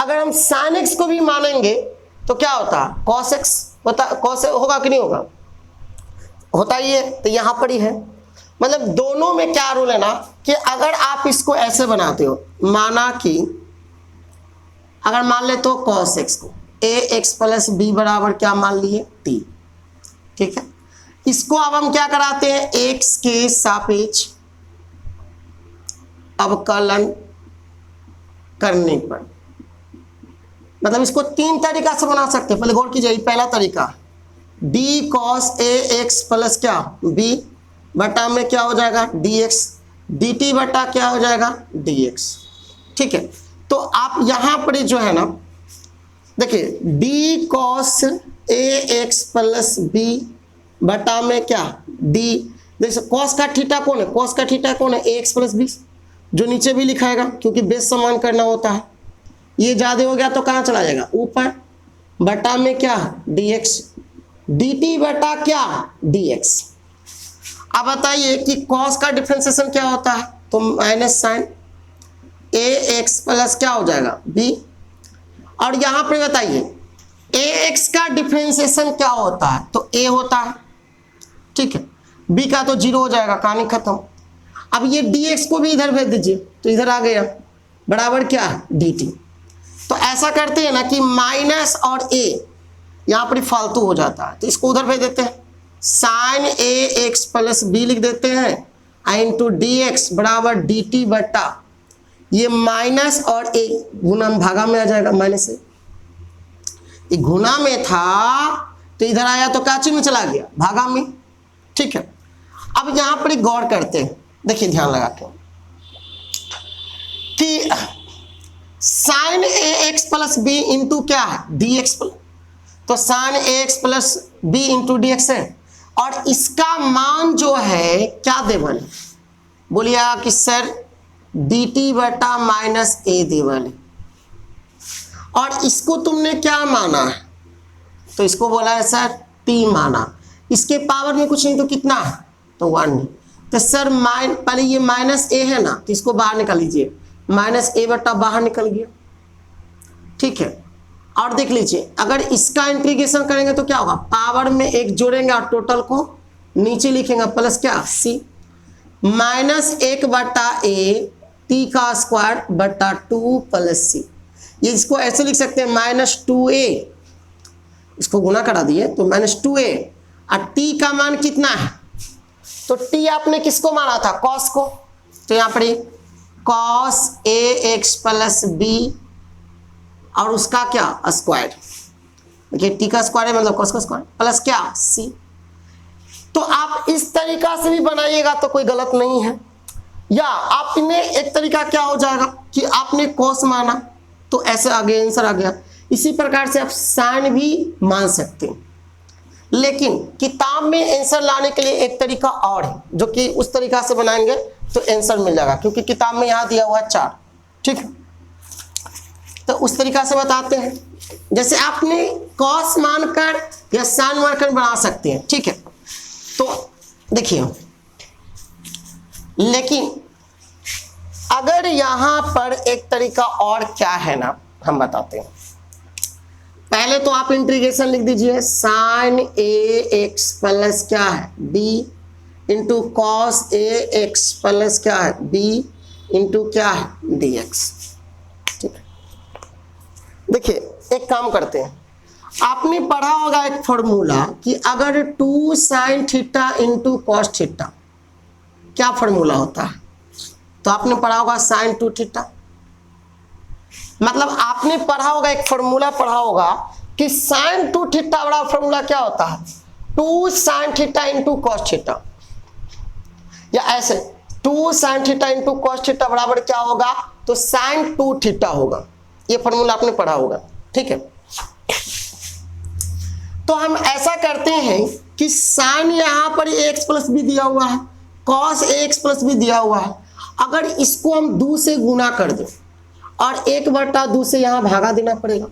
अगर हम साइन एक्स को भी मानेंगे तो क्या होता है कॉस एक्स होता, कॉस होगा कि नहीं होगा, होता ही है, तो यहां पर ही है। मतलब दोनों में क्या रूल है ना कि अगर आप इसको ऐसे बनाते हो, माना कि अगर मान ले तो कॉस एक्स को ए एक्स प्लस बी बराबर क्या मान लिए टी, ठीक है, इसको अब हम क्या कराते हैं एक्स के सापेक्ष अवकलन करने पर, मतलब इसको 3 तरीका से बना सकते हैं। पहले गौर कीजिए, पहला तरीका D cos A X plus क्या बी बटा में क्या हो जाएगा डी एक्स, डी टी बटा क्या हो जाएगा डी एक्स। ठीक है, तो आप यहां पर जो है ना देखिए D cos A X plus B बटा में क्या डी, देखिए कॉस का थीटा कौन है, कॉस का थीटा कौन है ए एक्स प्लस बी, जो नीचे भी लिखाएगा क्योंकि बेस समान करना होता है। ये ज्यादा हो गया तो कहां चला जाएगा ऊपर, बटा में क्या डी एक्स, डी टी बटा क्या डी एक्स। अब बताइए कि कॉस का डिफरेंशिएशन क्या होता है तो minus sign A X plus क्या हो जाएगा बी, और यहां पर बताइए ए एक्स का डिफरेंशिएशन क्या होता है तो ए होता है, ठीक है, बी का तो 0 हो जाएगा, कहानी खत्म। अब ये डी एक्स को भी इधर भेज दीजिए तो इधर आ गया बराबर क्या डी टी। तो ऐसा करते हैं ना कि माइनस और ए यहाँ पर फालतू हो जाता है तो इसको उधर भेज देते हैं, sign A X plus B लिख देते हैं इंटू डी एक्स बराबर डी टी बटा ये माइनस और ए गुना भागा में आ जाएगा माइनस ए, ये गुना में था तो इधर आया तो काची में चला गया, भागा में। ठीक है, अब यहां पर गौर करते हैं, देखिए ध्यान लगा के कि sine A X plus B into क्या है, डी एक्स, तो sine A X plus B into D X है, और इसका मान जो है क्या देवल है, बोलिए कि सर डी टी बटा माइनस ए देवल है, और इसको तुमने क्या माना है, तो इसको बोला है सर टी माना, इसके पावर में कुछ नहीं तो कितना है, तो 1 नहीं, तो सर पहले ये माइनस ए है ना, तो इसको बाहर निकाल लीजिए, माइनस ए बटा बाहर निकल गया। ठीक है, और देख लीजिए अगर इसका इंटीग्रेशन करेंगे तो क्या होगा, पावर में एक जोड़ेंगे और टोटल को नीचे लिखेंगे प्लस क्या सी, माइनस 1 बटा ए टी का स्क्वायर बटा 2 प्लस सी, ये इसको ऐसे लिख सकते हैं माइनस 2a, इसको गुना करा दिए तो माइनस 2a, और टी का मान कितना है, तो टी आपने किसको माना था, कॉस को, तो यहाँ पर cos A X plus B और उसका क्या स्क्वायर, देखिए टी का स्क्वायर है मतलब कॉस का स्क्वायर प्लस क्या सी। तो आप इस तरीका से भी बनाइएगा तो कोई गलत नहीं है, या आपने एक तरीका क्या हो जाएगा कि आपने कॉस माना तो ऐसे आगे आंसर आ गया, इसी प्रकार से आप साइन भी मान सकते हैं, लेकिन किताब में आंसर लाने के लिए एक तरीका और है जो कि उस तरीका से बनाएंगे तो आंसर मिल जाएगा, क्योंकि किताब में यहाँ दिया हुआ है 4। ठीक है, तो उस तरीका से बताते हैं, जैसे आपने कॉस मानकर या साइन मानकर बना सकते हैं। ठीक है, तो देखिए, लेकिन अगर यहां पर एक तरीका और क्या है ना, हम बताते हैं। पहले तो आप इंटीग्रेशन लिख दीजिए, साइन ए एक्स प्लस क्या है B into cos A X plus क्या है बी इंटू क्या है डी एक्स। ठीक है, देखिए एक काम करते हैं, आपने पढ़ा होगा एक फॉर्मूला कि अगर 2 sine theta into cos theta, क्या फॉर्मूला होता है, तो आपने पढ़ा होगा साइन 2 थीटा, मतलब आपने पढ़ा होगा एक फॉर्मूला पढ़ा होगा कि साइन 2 थीटा बड़ा फॉर्मूला क्या होता है, 2 sine theta into cos theta, या ऐसे 2 sine theta into cos theta बराबर क्या होगा, तो साइन 2 थीटा होगा, ये फॉर्मूला आपने पढ़ा होगा। ठीक है, तो हम ऐसा करते हैं कि साइन यहां पर एक्स प्लस बी दिया हुआ है, कॉस एक्स प्लस बी दिया हुआ है, अगर इसको हम 2 से गुना कर दें और 1/2 से यहां भागा देना पड़ेगा,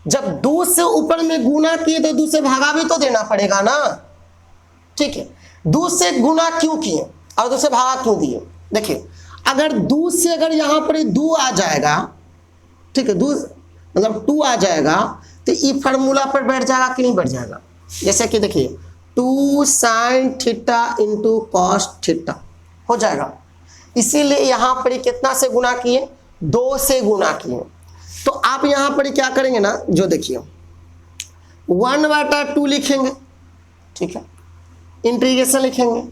जब 2 से ऊपर में गुना किए तो 2 से भागा भी तो देना पड़ेगा ना। ठीक है, 2 से गुना क्यों किए और 2 से भागा क्यों दिए, देखिए अगर 2 से अगर यहां पर 2 आ जाएगा, ठीक है 2 मतलब 2 आ जाएगा तो ये फार्मूला पर बैठ जाएगा कि नहीं बैठ जाएगा, जैसे कि देखिए 2 sine theta into cos theta हो जाएगा, इसीलिए यहां पर कितना से गुना किए, 2 से गुना किए, तो आप यहां पर क्या करेंगे ना, जो देखिए 1/2 लिखेंगे। ठीक है, इंटीग्रेशन लिखेंगे,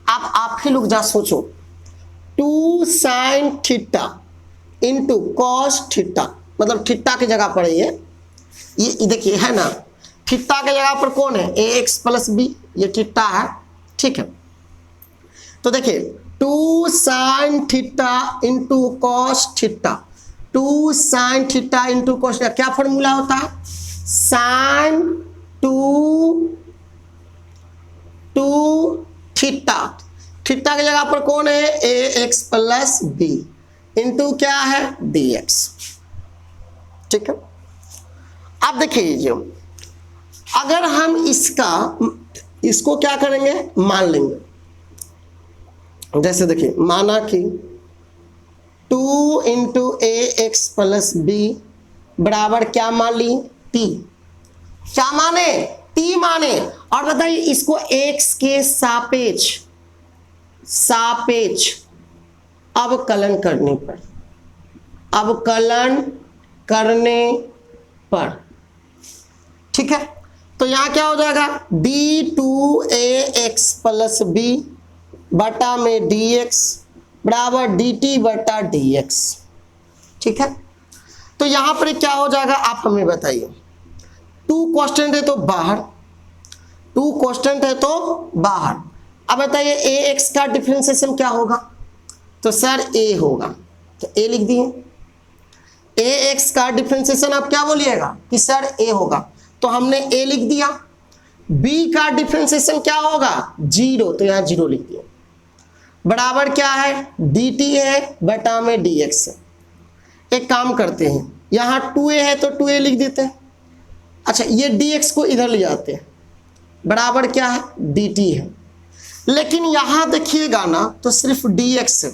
आप ही लोग जा सोचो, 2 sine theta into cos theta, मतलब थीटा की जगह पर ये देखिए है ना, थीटा की जगह पर कौन है, ए एक्स प्लस बी, ये थीटा है। ठीक है, तो देखिए 2 sine theta into cos theta, 2 sine theta into cos theta, क्या फॉर्मूला होता है, साइन 2 थीटा, थीटा की जगह पर कौन है, ए एक्स प्लस बी इंटू क्या है डी एक्स। ठीक है, अब देखिए अगर हम इसको क्या करेंगे, मान लेंगे, जैसे देखिए माना कि 2 इंटू ए एक्स प्लस बी बराबर क्या मान ली, टी, क्या माने, टी माने, और बताइए इसको एक्स के सापेक्ष अवकलन करने पर, ठीक है, तो यहां क्या हो जाएगा, d2ax प्लस बी बटा में dx बराबर dt बटा dx। ठीक है, तो यहां पर क्या हो जाएगा आप हमें बताइए, टू कांस्टेंट है तो बाहर, टू कांस्टेंट है तो बाहर। अब बताइए ए एक्स का डिफरेंशिएशन क्या होगा, तो सर ए होगा, तो ए लिख दिए। ए एक्स का डिफरेंशिएशन आप क्या बोलिएगा कि सर ए होगा, तो हमने ए लिख दिया। बी का डिफरेंशिएशन क्या होगा, जीरो, तो यहाँ जीरो लिख दिया। बराबर क्या है, डी टी है बटा में डी एक्स है। एक काम करते हैं, यहाँ 2a है तो 2a लिख देते हैं। अच्छा, ये dx को इधर ले जाते हैं, बराबर क्या है, dt है। लेकिन यहाँ देखिएगा ना तो सिर्फ dx है,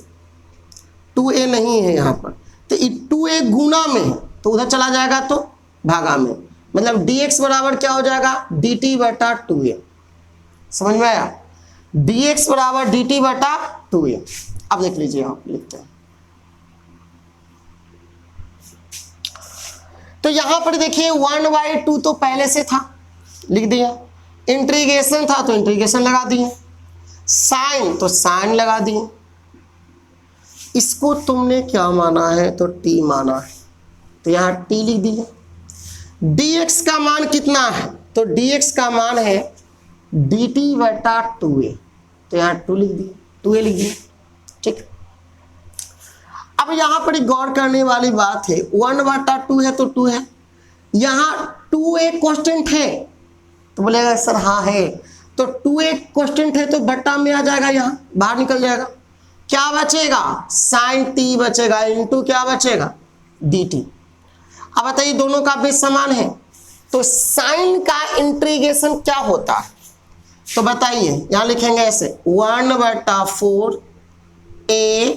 2a नहीं है यहाँ पर, तो 2a गुना में है तो उधर चला जाएगा तो भागा में, मतलब dx बराबर क्या हो जाएगा, dt बटा 2a। समझ में आया, dx बराबर dt बटा 2a। अब देख लीजिए, आप लिखते हैं तो यहां पर देखिए 1/2 तो पहले से था, लिख दिया। इंटीग्रेशन था तो इंटीग्रेशन लगा दिए, साइन तो साइन लगा दिए। इसको तुमने क्या माना है, तो t माना है, तो यहाँ t लिख दिए। dx का मान कितना है, तो dx का मान है dt बटा 2a, तो यहाँ 2 लिख दिए, 2a लिख दिए। ठीक, अब यहाँ पर गौर करने वाली बात है, 1/2 है तो 2 है, यहाँ 2a कांस्टेंट है, तो बोलेगा सर हाँ है, तो 2a कांस्टेंट है तो बट्टा में आ जाएगा, यहाँ बाहर निकल जाएगा। क्या बचेगा, साइन t बचेगा, इनटू क्या बचेगा, dt। अब बताइए दोनों का बेस समान है, तो साइन का इंटीग्रेशन क्या होता है, तो बताइए, यहाँ लिखेंगे ऐसे 1/4 a,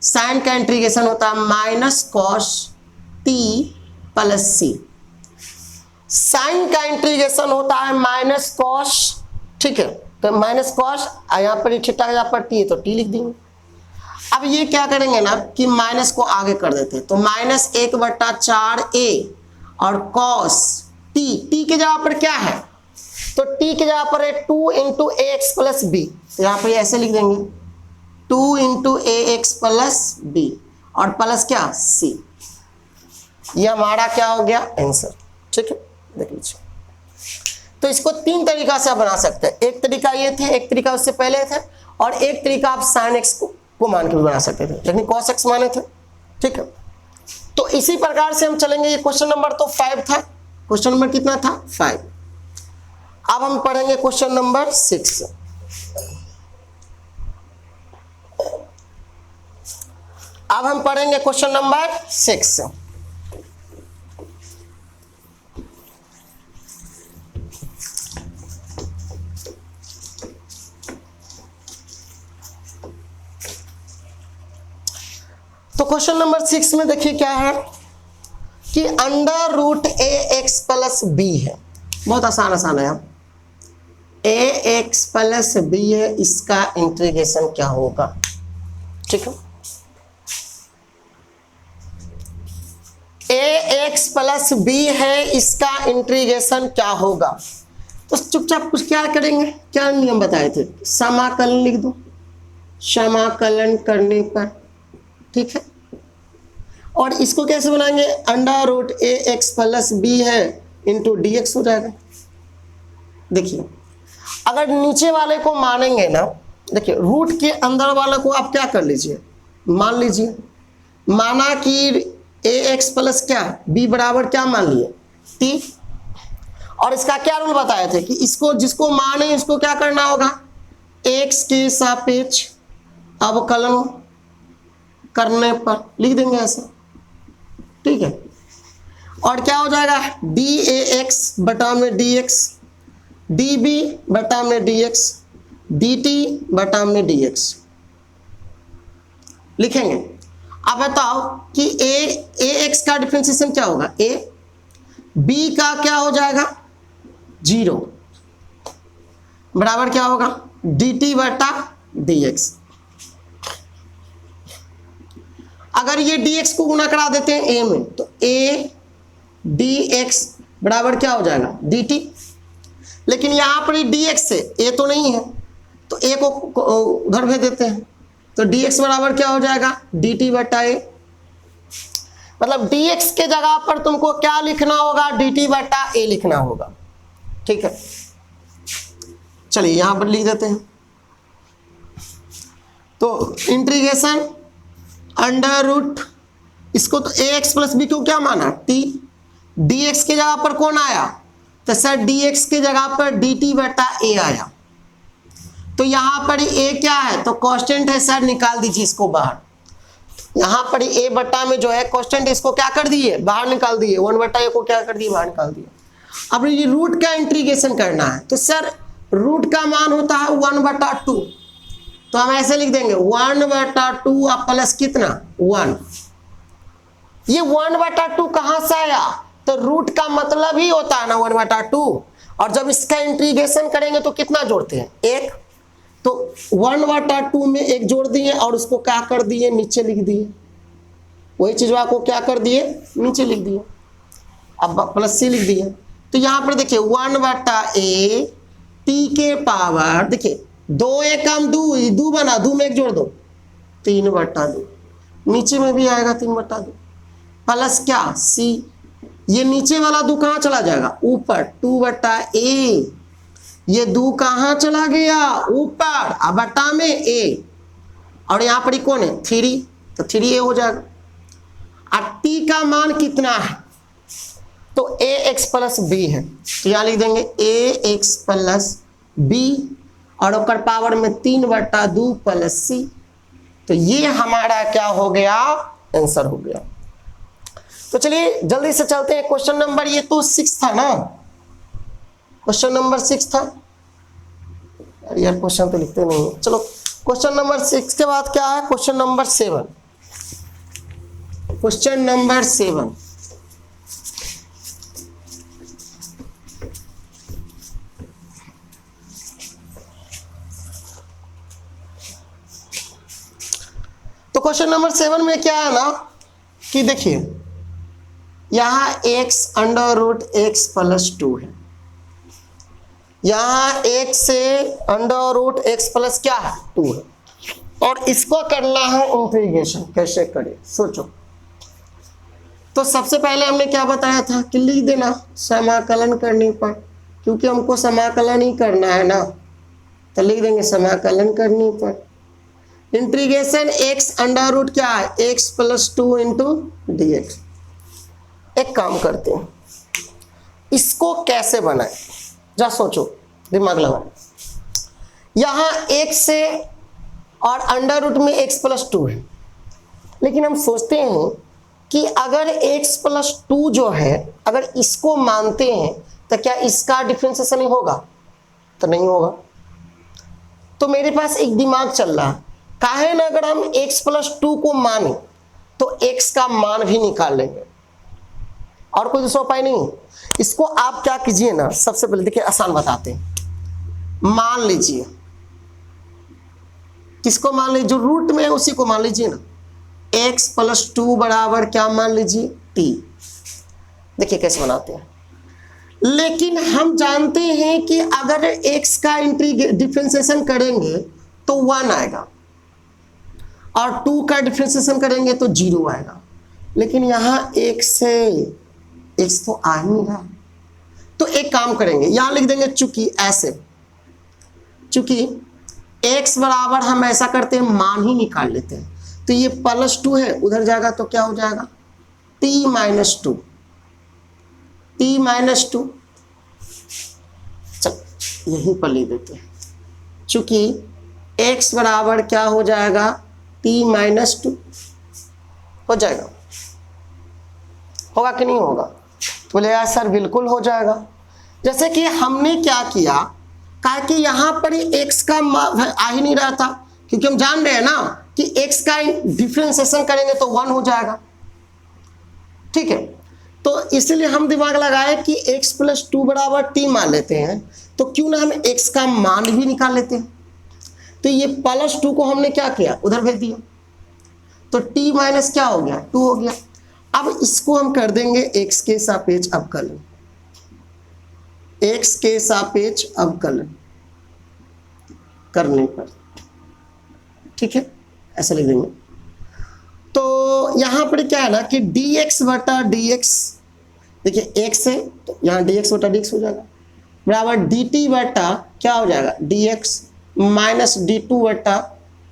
साइन का इंटीग्रेशन होता है minus cos t plus c। Sine का इंटीग्रेशन होता है माइनस कॉस, ठीक है, तो माइनस कॉस, यहाँ पर थीटा, यहाँ पर t है तो t लिख देंगे। अब ये क्या करेंगे ना कि माइनस को आगे कर देते हैं, तो -1/4a और कॉस t के जगह पर क्या है, तो t के जगह पर है 2 × ax प्लस b, तो यहाँ पर ऐसे लिख देंगे 2 × ax प्लस b और प्लस क्या c। ये हमारा क्या हो गया, आंसर। ठीक है, देख लीजिए। तो इसको 3 तरीका से आप बना सकते हैं, एक तरीका ये थे, एक तरीका उससे पहले थे, और एक तरीका आप sin x को मान के भी बना सकते थे, लेकिन cos x माने थे। ठीक है, तो इसी प्रकार से हम चलेंगे। ये क्वेश्चन नंबर तो 5 था, क्वेश्चन नंबर कितना था, 5। अब हम पढ़ेंगे क्वेश्चन नंबर 6। अब हम पढ़ेंगे क्वेश्चन नंबर 6। तो क्वेश्चन नंबर 6 में देखिए क्या है कि √ax प्लस b है, बहुत आसान आसान है। ax प्लस b है, इसका इंटीग्रेशन क्या होगा। ठीक है, ax प्लस b है, इसका इंटीग्रेशन क्या होगा। तो चुपचाप कुछ क्या करेंगे, क्या नियम बताए थे, समाकलन लिख दो, समाकलन करने पर, ठीक है। और इसको कैसे बनाएंगे, √ax प्लस b है इंटू dx हो जाएगा। देखिए, अगर नीचे वाले को मानेंगे ना, देखिए रूट के अंदर वाले को आप क्या कर लीजिए, मान लीजिए, माना कि ax प्लस क्या b बराबर क्या मान लिए t, और इसका क्या रूल बताए थे कि इसको जिसको माने इसको क्या करना होगा, x के सापेक्ष अवकलन करने पर लिख देंगे ऐसा। ठीक है, और क्या हो जाएगा, dAx बटा में dx, dB बटा में dx, dt बटा में dx लिखेंगे। अब बताओ कि ax का डिफरेंशिएशन क्या होगा, a, b का क्या हो जाएगा 0, बराबर क्या होगा dt बटा dx। अगर ये dx को गुना करा देते हैं a में, तो a dx बराबर क्या हो जाएगा dt। लेकिन यहाँ पर dx से a तो नहीं है, तो a को उधर भेज देते हैं, तो dx बराबर क्या हो जाएगा dt बटा a। मतलब dx के जगह पर तुमको क्या लिखना होगा, dt बटा a लिखना होगा। ठीक है, चलिए यहां पर लिख देते हैं। तो इंटीग्रेशन अंडर रूट, इसको तो ax प्लस बी को क्या माना, t, dx के जगह पर कौन आया, तो सर dx के जगह पर dt बटा a आया। तो यहां पर a क्या है, तो कांस्टेंट है सर, निकाल दीजिए इसको बाहर। यहां पर a बटा में जो है कांस्टेंट, इसको क्या कर दिए, बाहर निकाल दिए, 1 बटा a को क्या कर दिए, बाहर निकाल दिए। अब ये रूट का इंटीग्रेशन करना है, तो सर रूट का मान होता है 1/2, तो हम ऐसे लिख देंगे 1/2 अब प्लस कितना 1। ये 1/2 कहां से आया, तो रूट का मतलब ही होता है ना 1/2, और जब इसका इंटीग्रेशन करेंगे तो कितना जोड़ते हैं, 1। तो 1/2 में 1 जोड़ दिए और उसको क्या कर दिए, नीचे लिख दिए, वही चीज को क्या कर दिए, नीचे लिख दिए, अब प्लस c लिख दिए। तो यहां पर देखिए 1/a t के पावर, देखिए 2 1 कम 2, 2 बना, 2 में 1 जोड़ दो, 3/2, नीचे में भी आएगा 3/2, प्लस क्या c, ये नीचे वाला 2 कहां चला जाएगा, ऊपर, 2/a, ये 2 कहां चला गया, ऊपर, अब बटा में a, और यहां पर कौन है 3, तो 3a हो जाएगा। अब t का मान कितना है, तो ax प्लस b है, तो यहां लिख देंगे ax प्लस b, और ऊपर पावर में 3/2 प्लस c, तो ये हमारा क्या हो गया, आंसर हो गया। तो चलिए जल्दी से चलते हैं क्वेश्चन नंबर, ये तो 6 था ना, क्वेश्चन नंबर 6 था यार, क्वेश्चन तो लिखते नहीं। चलो क्वेश्चन नंबर 6 के बाद क्या है, क्वेश्चन नंबर 7। क्वेश्चन नंबर 7, तो क्वेश्चन नंबर 7 में क्या है ना कि देखिए यहां x under root x plus 2 है, यहां x से अंडर रूट x प्लस क्या है 2 है, और इसको करना है इंटीग्रेशन, कैसे करें सोचो। तो सबसे पहले हमने क्या बताया था कि लिख देना समाकलन करने पर, क्योंकि हमको समाकलन ही करना है ना, तो लिख देंगे समाकलन करने पर इंटीग्रेशन x अंडर रूट क्या है x प्लस 2 इंटू dx। एक काम करते हैं, इसको कैसे बनाए, जा सोचो, दिमाग लगाओ। यहां x से और अंडर रूट में x प्लस 2 है, लेकिन हम सोचते हैं कि अगर x प्लस 2 जो है, अगर इसको मानते हैं तो क्या इसका डिफरेंशिएशन होगा, तो नहीं होगा। तो मेरे पास एक दिमाग चल रहा है, काहे ना अगर हम x प्लस 2 को माने तो x का मान भी निकाल लेंगे, और कोई दूसरा उपाय नहीं। इसको आप क्या कीजिए ना, सबसे पहले देखिए आसान बताते हैं, मान लीजिए, किसको मान लीजिए, जो रूट में है उसी को मान लीजिए ना, x प्लस 2 बराबर क्या मान लीजिए t। देखिए कैसे बनाते हैं, लेकिन हम जानते हैं कि अगर x का डिफरेंशिएशन करेंगे तो 1 आएगा, और 2 का डिफरेंशिएशन करेंगे तो 0 आएगा, लेकिन यहां x से x तो आ ही नहीं रहा। तो एक काम करेंगे, यहां लिख देंगे चूंकि ऐसे, चूंकि x बराबर हम ऐसा करते हैं मान ही निकाल लेते हैं, तो ये प्लस 2 है, उधर जाएगा तो क्या हो जाएगा t माइनस 2, t माइनस 2, चल यहीं पर लिख देते हैं, चूंकि x बराबर क्या हो जाएगा t माइनस 2 हो जाएगा, होगा कि नहीं होगा, बोले यार सर बिल्कुल हो जाएगा। जैसे कि हमने क्या किया, कहा कि यहां पर x का आ ही नहीं रहा था, क्योंकि हम जान रहे हैं ना कि x का डिफरेंशिएशन करेंगे तो 1 हो जाएगा, ठीक है। तो इसलिए हम दिमाग लगाए कि x प्लस 2 बराबर t मान लेते हैं, तो क्यों ना हम x का मान भी निकाल लेते हैं। तो ये प्लस 2 को हमने क्या किया, उधर भेज दिया, तो t माइनस क्या हो गया 2 हो गया। अब इसको हम कर देंगे x के सापेक्ष अवकलन, x के सापेक्ष अवकलन करने पर, ठीक है, ऐसे लिख देंगे। तो यहां पर क्या है ना कि dx बटा dx, देखिए x है तो यहाँ dx बटा dx हो जाएगा, बराबर dt बटा क्या हो जाएगा dx माइनस d2 बटा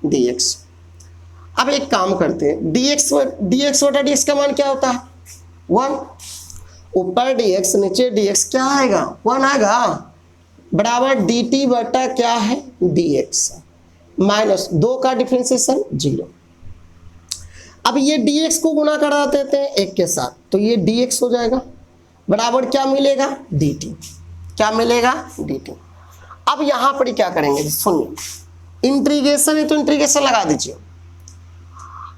dx। अब एक काम करते हैं, dx बटा dx का मान क्या होता है 1, ऊपर dx नीचे dx क्या आएगा 1 आएगा, बराबर dt बटा क्या है dx माइनस 2 का डिफरेंशिएशन 0। अब ये dx को गुना करा देते हैं 1 के साथ, तो ये dx हो जाएगा, बराबर क्या मिलेगा dt, क्या मिलेगा dt। अब यहां पर क्या करेंगे सुनिए, इंटीग्रेशन है तो इंटीग्रेशन लगा दीजिए।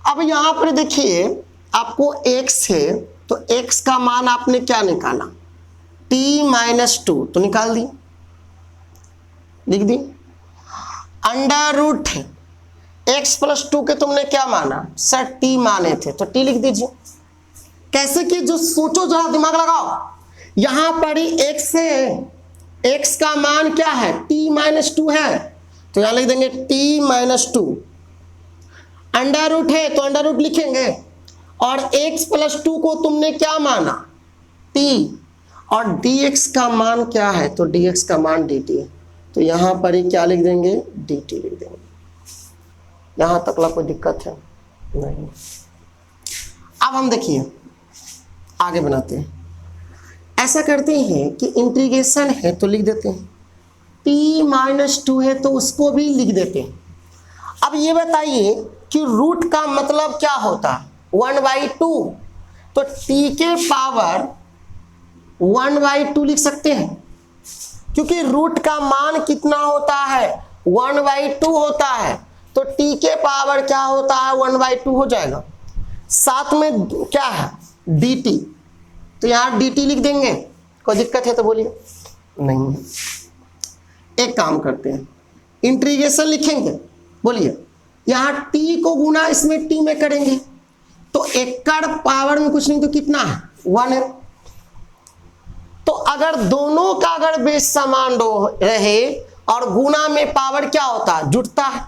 अब यहां पर देखिए आपको x है तो x का मान आपने क्या निकाला t-2 तो निकाल दी, लिख दी। अंडर रूट x प्लस 2 के तुमने क्या माना सर t माने थे तो t लिख दीजिए। कैसे कि जो सोचो जरा दिमाग लगाओ, यहां पर x है, x का मान क्या है t-2 है तो यहां लिख देंगे t-2, अंडर रूट है तो अंडर रूट लिखेंगे, और x प्लस 2 को तुमने क्या माना t, और dx का मान क्या है तो dx का मान dt है, तो यहां पर ही क्या लिख देंगे dt लिख देंगे। यहां तक ला कोई दिक्कत है नहीं। अब हम देखिए आगे बनाते हैं, ऐसा करते हैं कि इंटीग्रेशन है तो लिख देते हैं, t-2 है तो उसको भी लिख देते हैं। अब ये बताइए कि रूट का मतलब क्या होता है 1/2, तो t के पावर 1/2 लिख सकते हैं, क्योंकि रूट का मान कितना होता है 1/2 होता है, तो t के पावर क्या होता है 1/2 हो जाएगा। साथ में क्या है dt, तो यहां dt लिख देंगे, कोई दिक्कत है तो बोलिए नहीं है। एक काम करते हैं इंटीग्रेशन लिखेंगे, बोलिए यहां t को गुना इसमें t में करेंगे तो एकड़ पावर में कुछ नहीं तो कितना है 1 है, तो अगर दोनों का अगर बेस समान रहे और गुना में पावर क्या होता है जुटता है,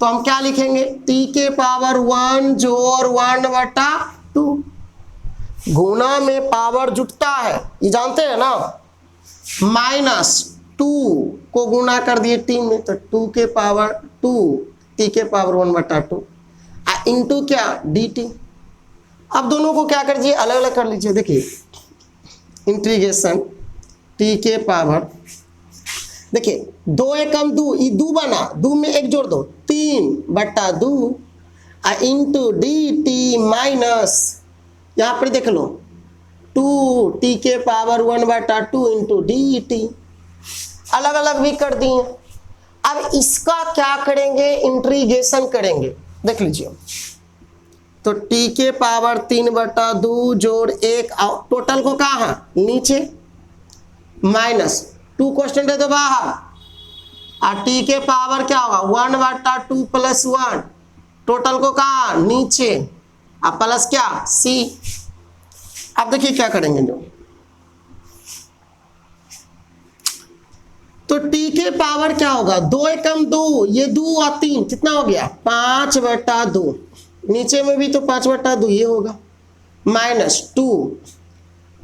तो हम क्या लिखेंगे t के पावर 1 जोड़ 1/2, गुना में पावर जुटता है ये जानते हैं ना, -2 को गुना कर दिए t में तो 2 के पावर 2 t के पावर 1/2 इंटू क्या dt। अब दोनों को क्या कर दीजिए अलग अलग कर लीजिए, देखिए इंटीग्रेशन t के पावर, देखिए 2 एकम 2 ये 2 बना, 2 में 1 जोड़ दो 3/2 इंटू dt माइनस यहां पर देख लो 2 t के पावर 1/2 इंटू dt, अलग अलग भी कर दिए। अब इसका क्या करेंगे इंटीग्रेशन करेंगे, देख लीजिए तो t के पावर 3/2 जोड़ 1 टोटल को कहा नीचे माइनस 2 क्वेश्चन दे दो बाहर, और t के पावर क्या होगा 1/2 प्लस 1 टोटल को कहा नीचे, अब प्लस क्या c। अब देखिए क्या करेंगे जो, तो t के पावर क्या होगा 2 एकम 2 ये 2 और 3 कितना हो गया 5/2, नीचे में भी तो 5/2 ये होगा, माइनस 2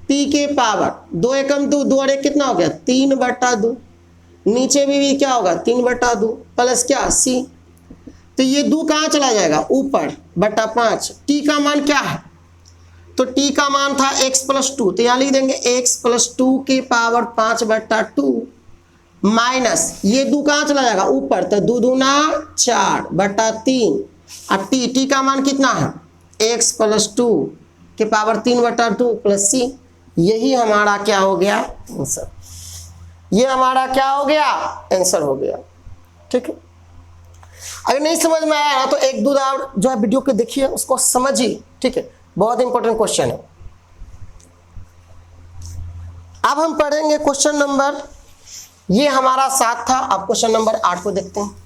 t के पावर 2 एकम 2 2 और 1 कितना हो गया 3/2, नीचे में भी क्या होगा 3/2 प्लस क्या c, तो ये 2 कहाँ चला जाएगा ऊपर बटा 5। t का मान क्या है तो t का मान था x प्लस 2, तो यहाँ लिख देंगे x प्लस 2 के पावर 5/2 माइनस ये 2 कहाँ चला जाएगा ऊपर, तो 2 दूना 4/3, अब t का मान कितना है x प्लस 2 के पावर 3/2 प्लस c, यही हमारा क्या हो गया आंसर, ये हमारा क्या हो गया आंसर हो गया। ठीक है, अगर नहीं समझ में आया तो एक दो बार जो है वीडियो को देखिए उसको समझिए, ठीक है, बहुत इंपॉर्टेंट क्वेश्चन है। अब हम पढ़ेंगे क्वेश्चन नंबर, ये हमारा 7 था, अब क्वेश्चन नंबर 8 को देखते हैं।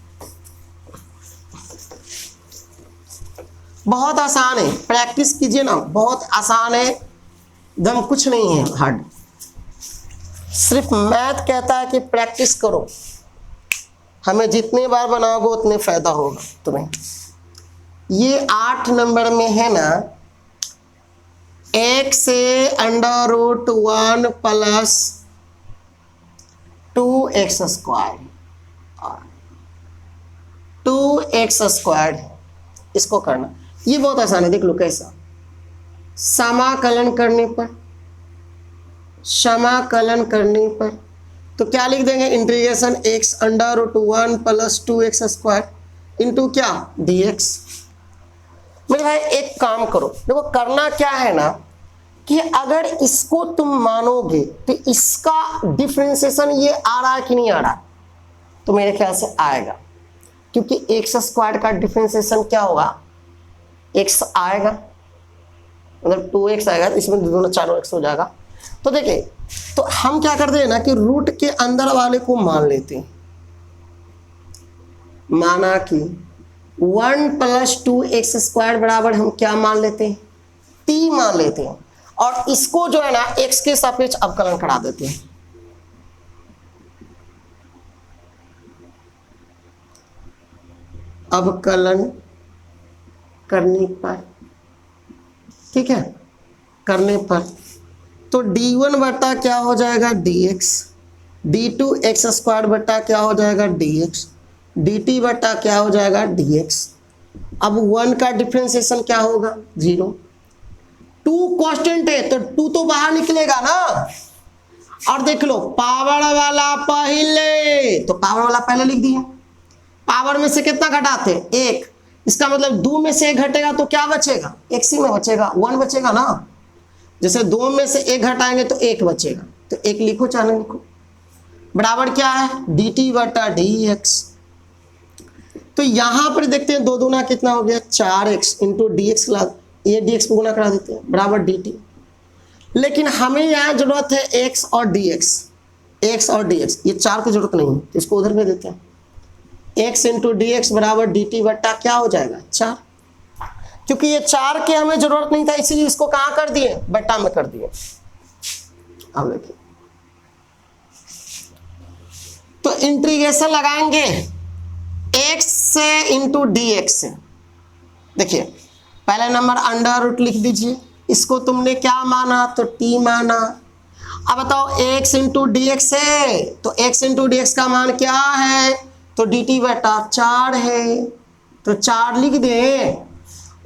बहुत आसान है, प्रैक्टिस कीजिए ना, बहुत आसान है, एकदम कुछ नहीं है हार्ड। सिर्फ मैथ कहता है कि प्रैक्टिस करो, हमें जितने बार बनाओगे उतने फायदा होगा तुम्हें। ये 8 नंबर में है ना, x से under root 1 plus 2x square, 2x square इसको करना। ये बहुत आसान है, देख लो कैसा। समाकलन करने पर तो क्या लिख देंगे, integration x under root 1 plus 2x square into क्या, dx। मेरे भाई एक काम करो, देखो करना क्या है ना कि अगर इसको तुम मानोगे तो इसका डिफरेंशिएशन ये आ रहा है कि नहीं आ रहा, तो मेरे ख्याल से आएगा, क्योंकि x स्क्वायर का डिफरेंशिएशन क्या होगा, x आएगा, मतलब 2x आएगा, इसमें दोनों चारों x हो जाएगा। तो देखिए, तो हम क्या करते हैं ना कि रूट के अंदर वाले को मान लेते हैं, माना कि 1 प्लस 2x स्क्वायर बराबर हम क्या मान लेते हैं, t मान लेते हैं, और इसको जो है ना x के सापेक्ष अवकलन करा देते हैं। अवकलन करने पर, ठीक है, करने पर तो d1 बटा क्या हो जाएगा dx, d2 x स्क्वायर बटा क्या हो जाएगा dx, dt बटा क्या हो जाएगा dx। अब 1 का डिफरेंशिएशन क्या होगा 0, 2 कांस्टेंट है तो 2 तो बाहर निकलेगा ना। और देख लो पावर वाला पहले, तो पावर वाला पहले लिख दिया, पावर में से कितना घटाते हैं 1, इसका मतलब 2 में से 1 घटेगा तो क्या बचेगा, x ही में बचेगा, 1 बचेगा ना। जैसे 2 में से 1 घटाएंगे तो 1 बचेगा, तो 1 लिखो, चाहे लिखो, बराबर क्या है dt बटा dx। तो यहां पर देखते हैं 2 दूना कितना हो गया 4x इंटू dx, ये dx को गुना करा देते हैं बराबर dt। लेकिन हमें यहाँ जरूरत है x और dx, ये 4 की जरूरत नहीं है, तो इसको उधर भेज देते हैं, x इंटू dx बराबर dt बट्टा क्या हो जाएगा 4, क्योंकि ये 4 के हमें जरूरत नहीं था, इसीलिए इसको कहां कर दिए, बट्टा में कर दिए। अब देखिए, तो इंटीग्रेशन लगाएंगे x से इंटू dx से। देखिए पहले नंबर अंडर रूट लिख दीजिए, इसको तुमने क्या माना, तो t माना। अब बताओ x इंटू dx है, तो x इंटू dx का मान क्या है, तो dt बटा 4 है, तो 4 लिख दे।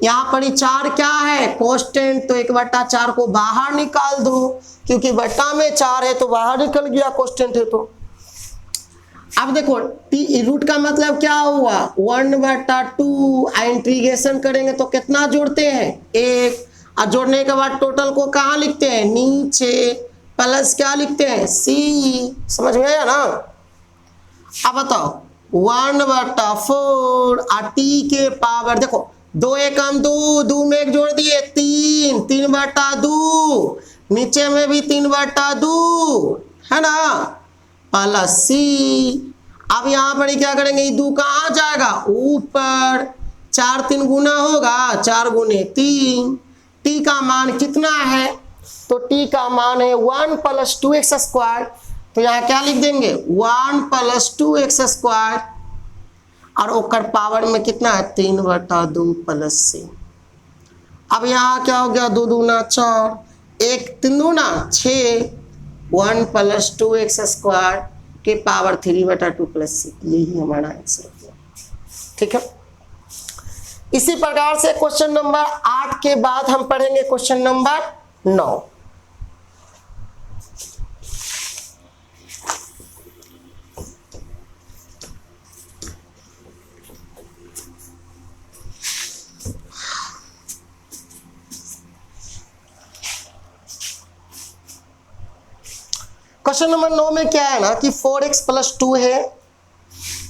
यहाँ पर 4 क्या है कांस्टेंट, तो 1/4 को बाहर निकाल दो, क्योंकि बट्टा में 4 है तो बाहर निकल गया, कांस्टेंट है तो। अब देखो टी रूट का मतलब क्या हुआ 1/2, इंटीग्रेशन करेंगे तो कितना जोड़ते हैं 1, और जोड़ने के बाद टोटल को कहाँ लिखते हैं नीचे, प्लस क्या लिखते हैं c, समझ में आया ना। अब बताओ 1/4 और t के पावर, देखो 2 एकम 2, 2 में 1 जोड़ दिए 3, 3/2, नीचे में भी 3/2 है ना, प्लस c। अब यहाँ पर क्या करेंगे, ये 2 कहाँ जाएगा ऊपर, 4 3 गुना होगा, 4 गुने 3, t का मान कितना है, तो t का मान है 1 प्लस 2x स्क्वायर, तो यहाँ क्या लिख देंगे 1 प्लस 2x स्क्वायर, और ओकर पावर में कितना है 3/2 प्लस c। अब यहाँ क्या हो गया 2 दूना 4, 1 3 दूना 6, 1 प्लस 2x स्क्वायर के पावर 3/2 प्लस c, यही हमारा आंसर है। ठीक है, इसी प्रकार से क्वेश्चन नंबर 8 के बाद हम पढ़ेंगे क्वेश्चन नंबर 9। क्वेश्चन नंबर 9 में क्या है ना कि 4x प्लस 2 है,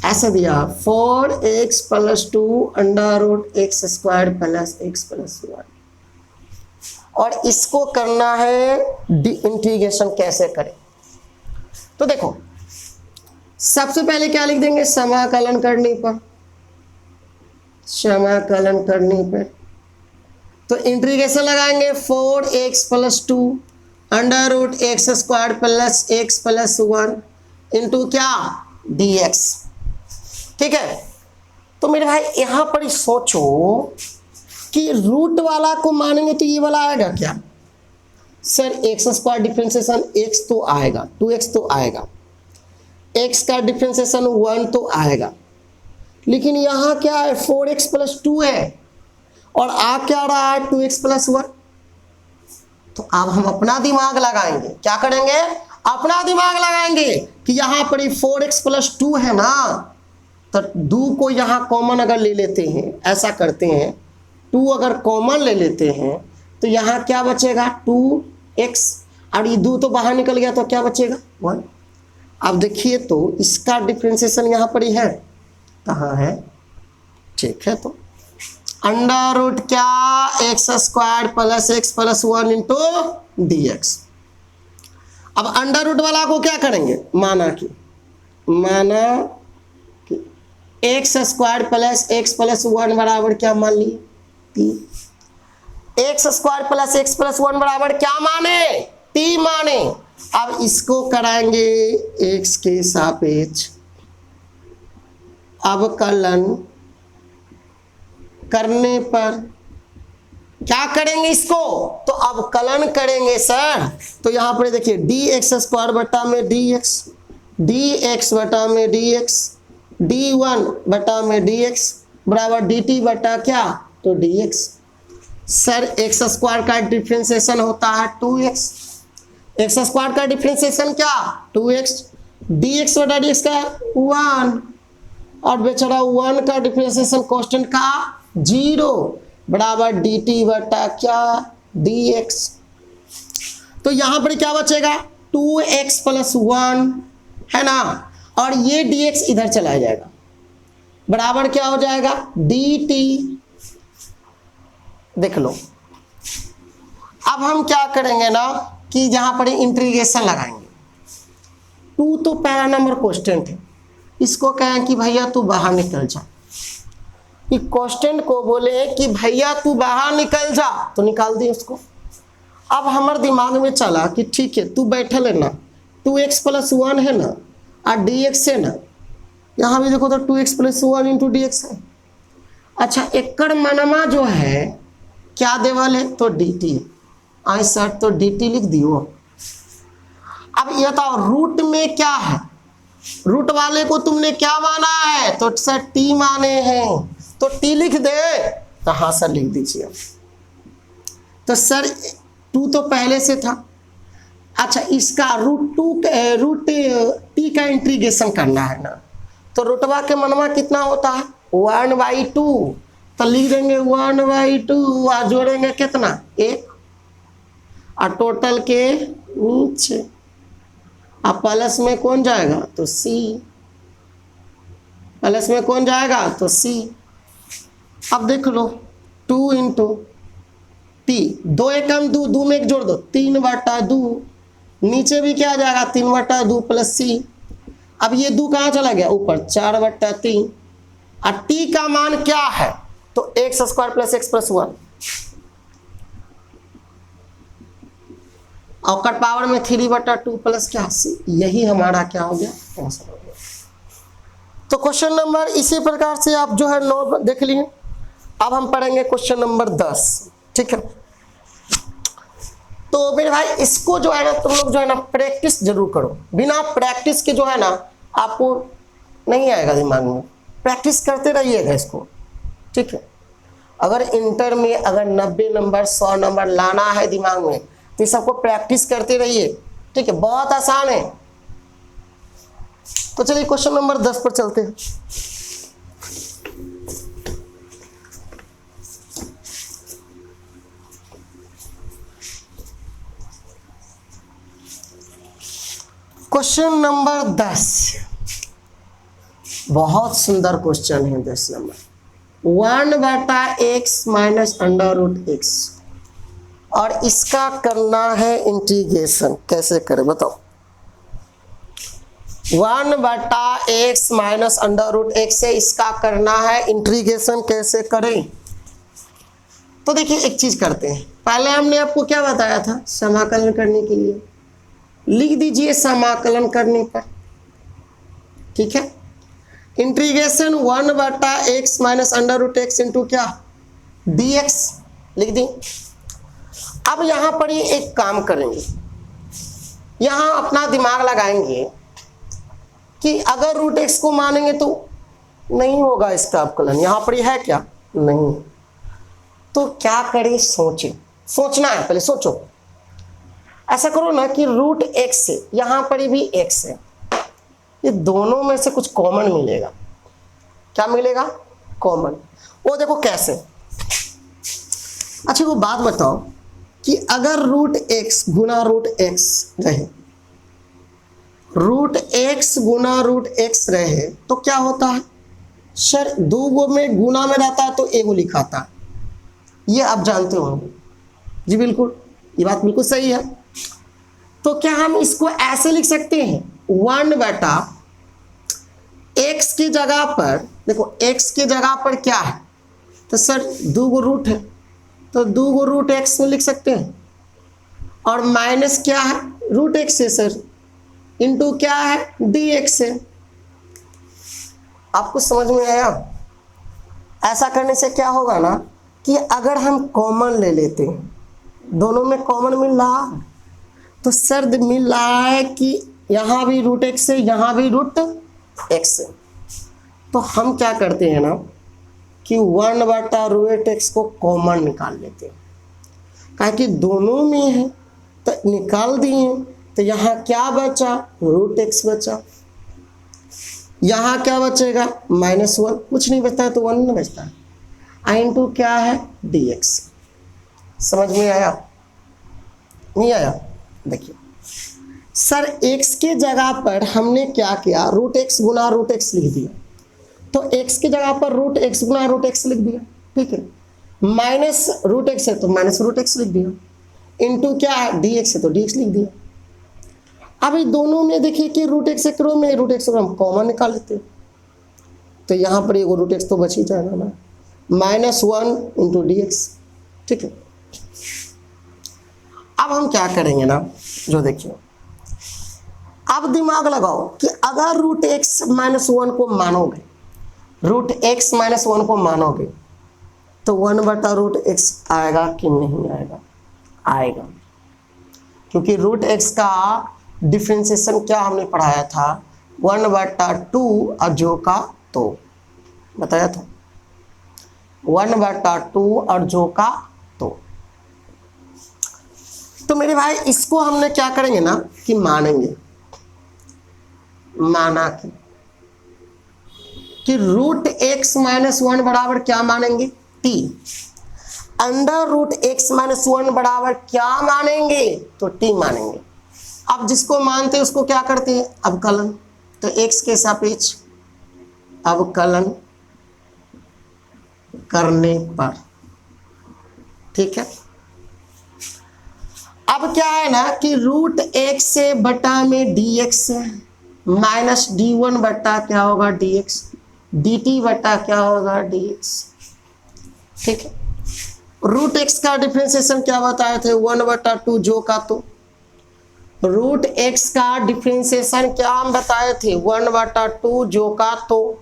ऐसे दिया 4x plus 2 under root x square plus x plus 1, और इसको करना है इंटीग्रेशन कैसे करें। तो देखो सबसे पहले क्या लिख देंगे, समाकलन करने पर, समाकलन करने पर तो इंटीग्रेशन लगाएंगे 4x plus 2 under root x square plus x plus 1 into क्या dx। ठीक है, तो मेरे भाई यहां पर ही सोचो कि रूट वाला को मानेंगे तो ये वाला आएगा क्या sir, x square differentiation x तो आएगा, 2x तो आएगा, x का डिफ्रेंसिएशन 1 तो आएगा, लेकिन यहाँ क्या है 4x प्लस 2 है और आ क्या रहा है 2x प्लस 1। तो अब हम अपना दिमाग लगाएंगे, क्या करेंगे, अपना दिमाग लगाएंगे कि यहाँ पर 4x प्लस 2 है ना, तो 2 को यहाँ कॉमन अगर ले लेते हैं, ऐसा करते हैं 2 अगर कॉमन ले लेते हैं तो यहाँ क्या बचेगा 2x, और ये 2 तो बाहर निकल गया तो क्या बचेगा 1। अब देखिए तो इसका डिफ्रेंसिएशन यहाँ पर ही है, कहाँ है, ठीक है, तो अंडर रूट क्या x square plus x plus 1 into D x. अब अंडर रूट वाला को क्या करेंगे, माना कि x square plus x plus 1 बराबर क्या मान लिए 3, x square plus x plus 1 बराबर क्या माने 3 माने। अब इसको कराएंगे एक्स के सापेक्ष अवकलन करने पर क्या करेंगे इसको, तो अवकलन करेंगे सर। तो यहां पर देखिए डी एक्स स्क्वायर बटा में डी एक्स बटा में डी एक्स, d1 बटा में dx बराबर dt बटा क्या, तो dx। सर एक्स स्क्वायर का डिफ्रेंसिएशन होता है 2x, एक्स स्क्वायर का डिफ्रेंसिएशन क्या 2x, dx बटा dx का 1 और बेचारा 1 का डिफ्रेंसिएशन कांस्टेंट का 0 बराबर dt बटा क्या dx। तो यहां पर क्या बचेगा 2x प्लस 1 है ना, और ये dx इधर चला जाएगा बराबर क्या हो जाएगा dt। देख लो अब हम क्या करेंगे ना कि यहां पर इंटीग्रेशन लगाएंगे। 2 तो पहला नंबर कांस्टेंट है, इसको कहें कि भैया तू बाहर निकल जा, कि कांस्टेंट को बोले कि भैया तू बाहर निकल जा तो निकाल दे उसको। अब हमारे दिमाग में चला कि ठीक है तू बैठल है ना, 2x प्लस 1 है ना और dx है ना, यहाँ भी देखो तो 2x प्लस 1 इंटू dx है। अच्छा एकड़ मनमा जो है क्या देवल है तो dt, आई सर तो dt लिख दियो। अब ये बताओ रूट में क्या है, रूट वाले को तुमने क्या माना है तो सर t माने हैं, तो t लिख दे, तो हाँ सर लिख दीजिए। तो सर 2 तो पहले से था। अच्छा इसका रूट t का इंटीग्रेशन करना है ना, तो रूटवा के मनवा कितना होता है 1/2, तो लिख देंगे 1/2 और जोड़ेंगे कितना 1 और टोटल के नीचे, अब प्लस में कौन जाएगा तो c, प्लस में कौन जाएगा तो c। अब देख लो 2 इंटू t, 2 एकम 2, 2 में 1 जोड़ दो 3/2, नीचे भी क्या आ जाएगा 3/2 प्लस c। अब ये 2 कहाँ चला गया ऊपर 4/3, और t का मान क्या है तो x square plus x plus 1 और कट पावर में 3/2 प्लस क्या c, यही हमारा क्या हो गया आंसर हो गया। तो क्वेश्चन नंबर इसी प्रकार से आप जो है 9 देख लिए। अब हम पढ़ेंगे क्वेश्चन नंबर 10, ठीक है। तो मेरे भाई इसको जो है ना तुम लोग जो है ना प्रैक्टिस जरूर करो, बिना प्रैक्टिस के जो है ना आपको नहीं आएगा दिमाग में, प्रैक्टिस करते रहिएगा इसको, ठीक है। अगर इंटर में अगर 90 नंबर 100 नंबर लाना है दिमाग में तो सबको प्रैक्टिस करते रहिए, ठीक है, बहुत आसान है। तो चलिए क्वेश्चन नंबर 10 पर चलते हैं। क्वेश्चन नंबर 10 बहुत सुंदर क्वेश्चन है। 10 number 1/x minus under root x, और इसका करना है इंटीग्रेशन। कैसे करें बताओ, 1/x minus under root x से इसका करना है इंटीग्रेशन, कैसे करें। तो देखिए एक चीज करते हैं, पहले हमने आपको क्या बताया था समाकलन करने के लिए, लिख दीजिए समाकलन करने पर, ठीक है। Integration 1/x minus under root x into क्या dx लिख दी। अब यहां पर ये एक काम करेंगे, यहां अपना दिमाग लगाएंगे कि अगर रूट एक्स को मानेंगे तो नहीं होगा इसका अवकलन, यहां पर ये है क्या नहीं, तो क्या करें सोचें, सोचना है पहले सोचो। ऐसा करो ना कि रूट एक्स से यहां पर भी एक्स है, ये दोनों में से कुछ कॉमन मिलेगा। क्या मिलेगा कॉमन, वो देखो कैसे। अच्छा वो बात बताओ कि अगर रूट एक्स गुना रूट एक्स रहे, रूट एक्स गुना रूट एक्स रहे तो क्या होता है सर, दो गो में गुना में रहता है तो एगो लिखाता है, ये आप जानते होंगे जी। बिल्कुल ये बात बिल्कुल सही है। तो क्या हम इसको ऐसे लिख सकते हैं 1/x की जगह पर, देखो x की जगह पर क्या है तो सर दो गो रूट है, तो दो गो रूट x में लिख सकते हैं, और माइनस क्या है रूट x है सर, इंटू क्या है dx है। आपको समझ में आया? ऐसा करने से क्या होगा ना कि अगर हम कॉमन ले लेते हैं, दोनों में कॉमन मिल रहा है, तो सर मिल रहा है कि यहाँ भी रूट एक्स है, यहाँ भी रूट एक्स है, तो हम क्या करते हैं ना कि 1/रूट एक्स को कॉमन निकाल लेते हैं, कहा कि दोनों में है तो निकाल दिए, तो यहाँ क्या बचा रूट एक्स बचा, यहाँ क्या बचेगा -1, कुछ नहीं बचता है तो 1 नहीं बचता है, आई इंटू क्या है dx। समझ में आया नहीं आया? देखिए सर x के जगह पर हमने क्या किया, रूट एक्स गुना रूट एक्स लिख दिया, तो x की जगह पर रूट एक्स गुना रूट एक्स लिख दिया, ठीक है। माइनस रूट एक्स है तो माइनस रूट एक्स लिख दिया, इंटू क्या है dx है तो dx लिख दिया। अब ये दोनों में देखिए कि रूट एक्स करो में रूट एक्स हम कॉमन निकाल लेते हैं, तो यहाँ पर एगो रूट एक्स तो बच ही जाएगा ना, -1 इंटू dx, ठीक है। अब हम क्या करेंगे ना, जो देखिए अब दिमाग लगाओ कि अगर रूट एक्स -1 को मानोगे, रूट एक्स -1 को मानोगे तो 1/रूट एक्स आएगा कि नहीं आएगा? आएगा, क्योंकि रूट एक्स का डिफरेंशिएशन क्या हमने पढ़ाया था 1/2 और जो का तो बताया था 1/2 और जो का तो मेरे भाई इसको हमने क्या करेंगे ना कि मानेंगे, माना कि रूट एक्स -1 बराबर क्या मानेंगे t, अंडर रूट एक्स -1 बराबर क्या मानेंगे तो t मानेंगे। अब जिसको मानते हैं उसको क्या करते हैं अवकलन, तो x के सापेक्ष अवकलन करने पर, ठीक है। अब क्या है ना कि रूट एक्स से बटा में dx है, माइनस d1 बटा क्या होगा dx, dt बटा क्या होगा dx, ठीक है। रूट एक्स का डिफरेंशिएशन क्या बताए थे 1/2 जो का तो, रूट एक्स का डिफरेंशिएशन क्या हम बताए थे 1/2 जो का तो,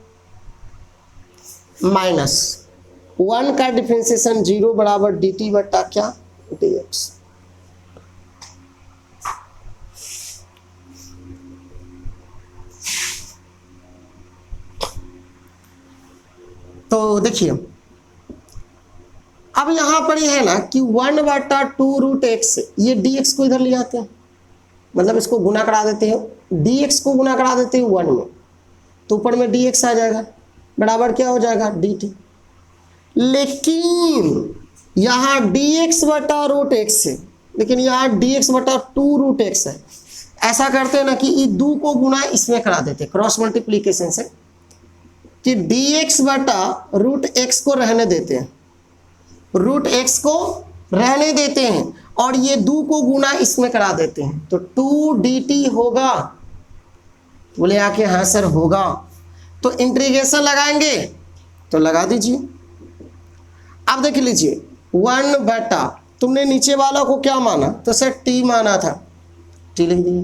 माइनस 1 का डिफरेंशिएशन 0 बराबर dt बटा क्या dx। तो देखिए अब यहां पर ये है ना कि 1/2 रूट एक्स, ये dx को इधर ले आते हैं, मतलब इसको गुना करा देते हैं, dx को गुना करा देते हैं 1 में, तो ऊपर में dx आ जाएगा बराबर क्या हो जाएगा dt। लेकिन यहाँ dx/रूट एक्स है, लेकिन यहाँ dx/2 रूट एक्स है। ऐसा करते हैं ना कि ये 2 को गुना इसमें करा देते हैं क्रॉस मल्टीप्लीकेशन से, कि dx/रूट एक्स को रहने देते हैं, रूट एक्स को रहने देते हैं, और ये 2 को गुना इसमें करा देते हैं, तो 2 dt होगा। बोले आके हाँ सर होगा, तो इंटीग्रेशन लगाएंगे तो लगा दीजिए। अब देख लीजिए 1/, तुमने नीचे वाला को क्या माना तो सर t माना था, t लिख दिए।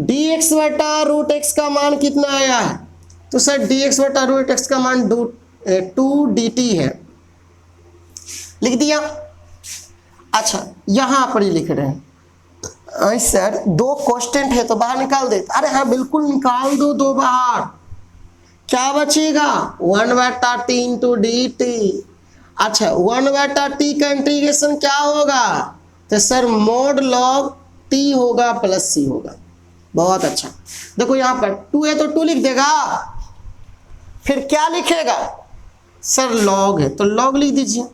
dx/रूट एक्स का मान कितना आया है तो सर dx बटा रूट एक्स का मान 2 dt है, लिख दिया। अच्छा यहां पर ही लिख रहे हैं सर 2 कांस्टेंट है तो बाहर निकाल दे। अरे हाँ बिल्कुल निकाल दो 2 बाहर, क्या बचेगा 1/t इंटू डी टी। अच्छा 1/t का इंटीग्रेशन क्या होगा, तो सर मोड लॉग t होगा प्लस c होगा। बहुत अच्छा, देखो यहाँ पर 2 है तो 2 लिख देगा, फिर क्या लिखेगा सर लॉग है तो लॉग लिख दीजिए।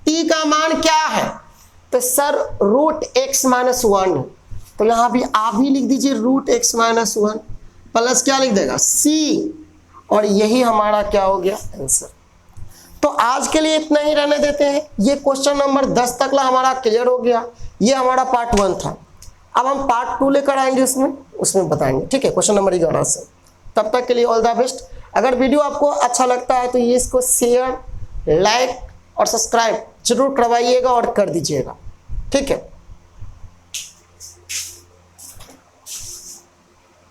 t का मान क्या है, तो सर रूट x माइनस 1 है, तो यहाँ भी आप भी लिख दीजिए रूट x माइनस 1 प्लस क्या लिख देगा c, और यही हमारा क्या हो गया आंसर। तो आज के लिए इतना ही रहने देते हैं। ये क्वेश्चन नंबर 10 तक ला हमारा क्लियर हो गया। ये हमारा पार्ट 1 था। अब हम पार्ट 2 लेकर आएंगे, उसमें बताएंगे, ठीक है, क्वेश्चन नंबर 11 से। तब तक के लिए ऑल द बेस्ट। अगर वीडियो आपको अच्छा लगता है तो ये इसको शेयर, लाइक और सब्सक्राइब जरूर करवाइएगा और कर दीजिएगा, ठीक है।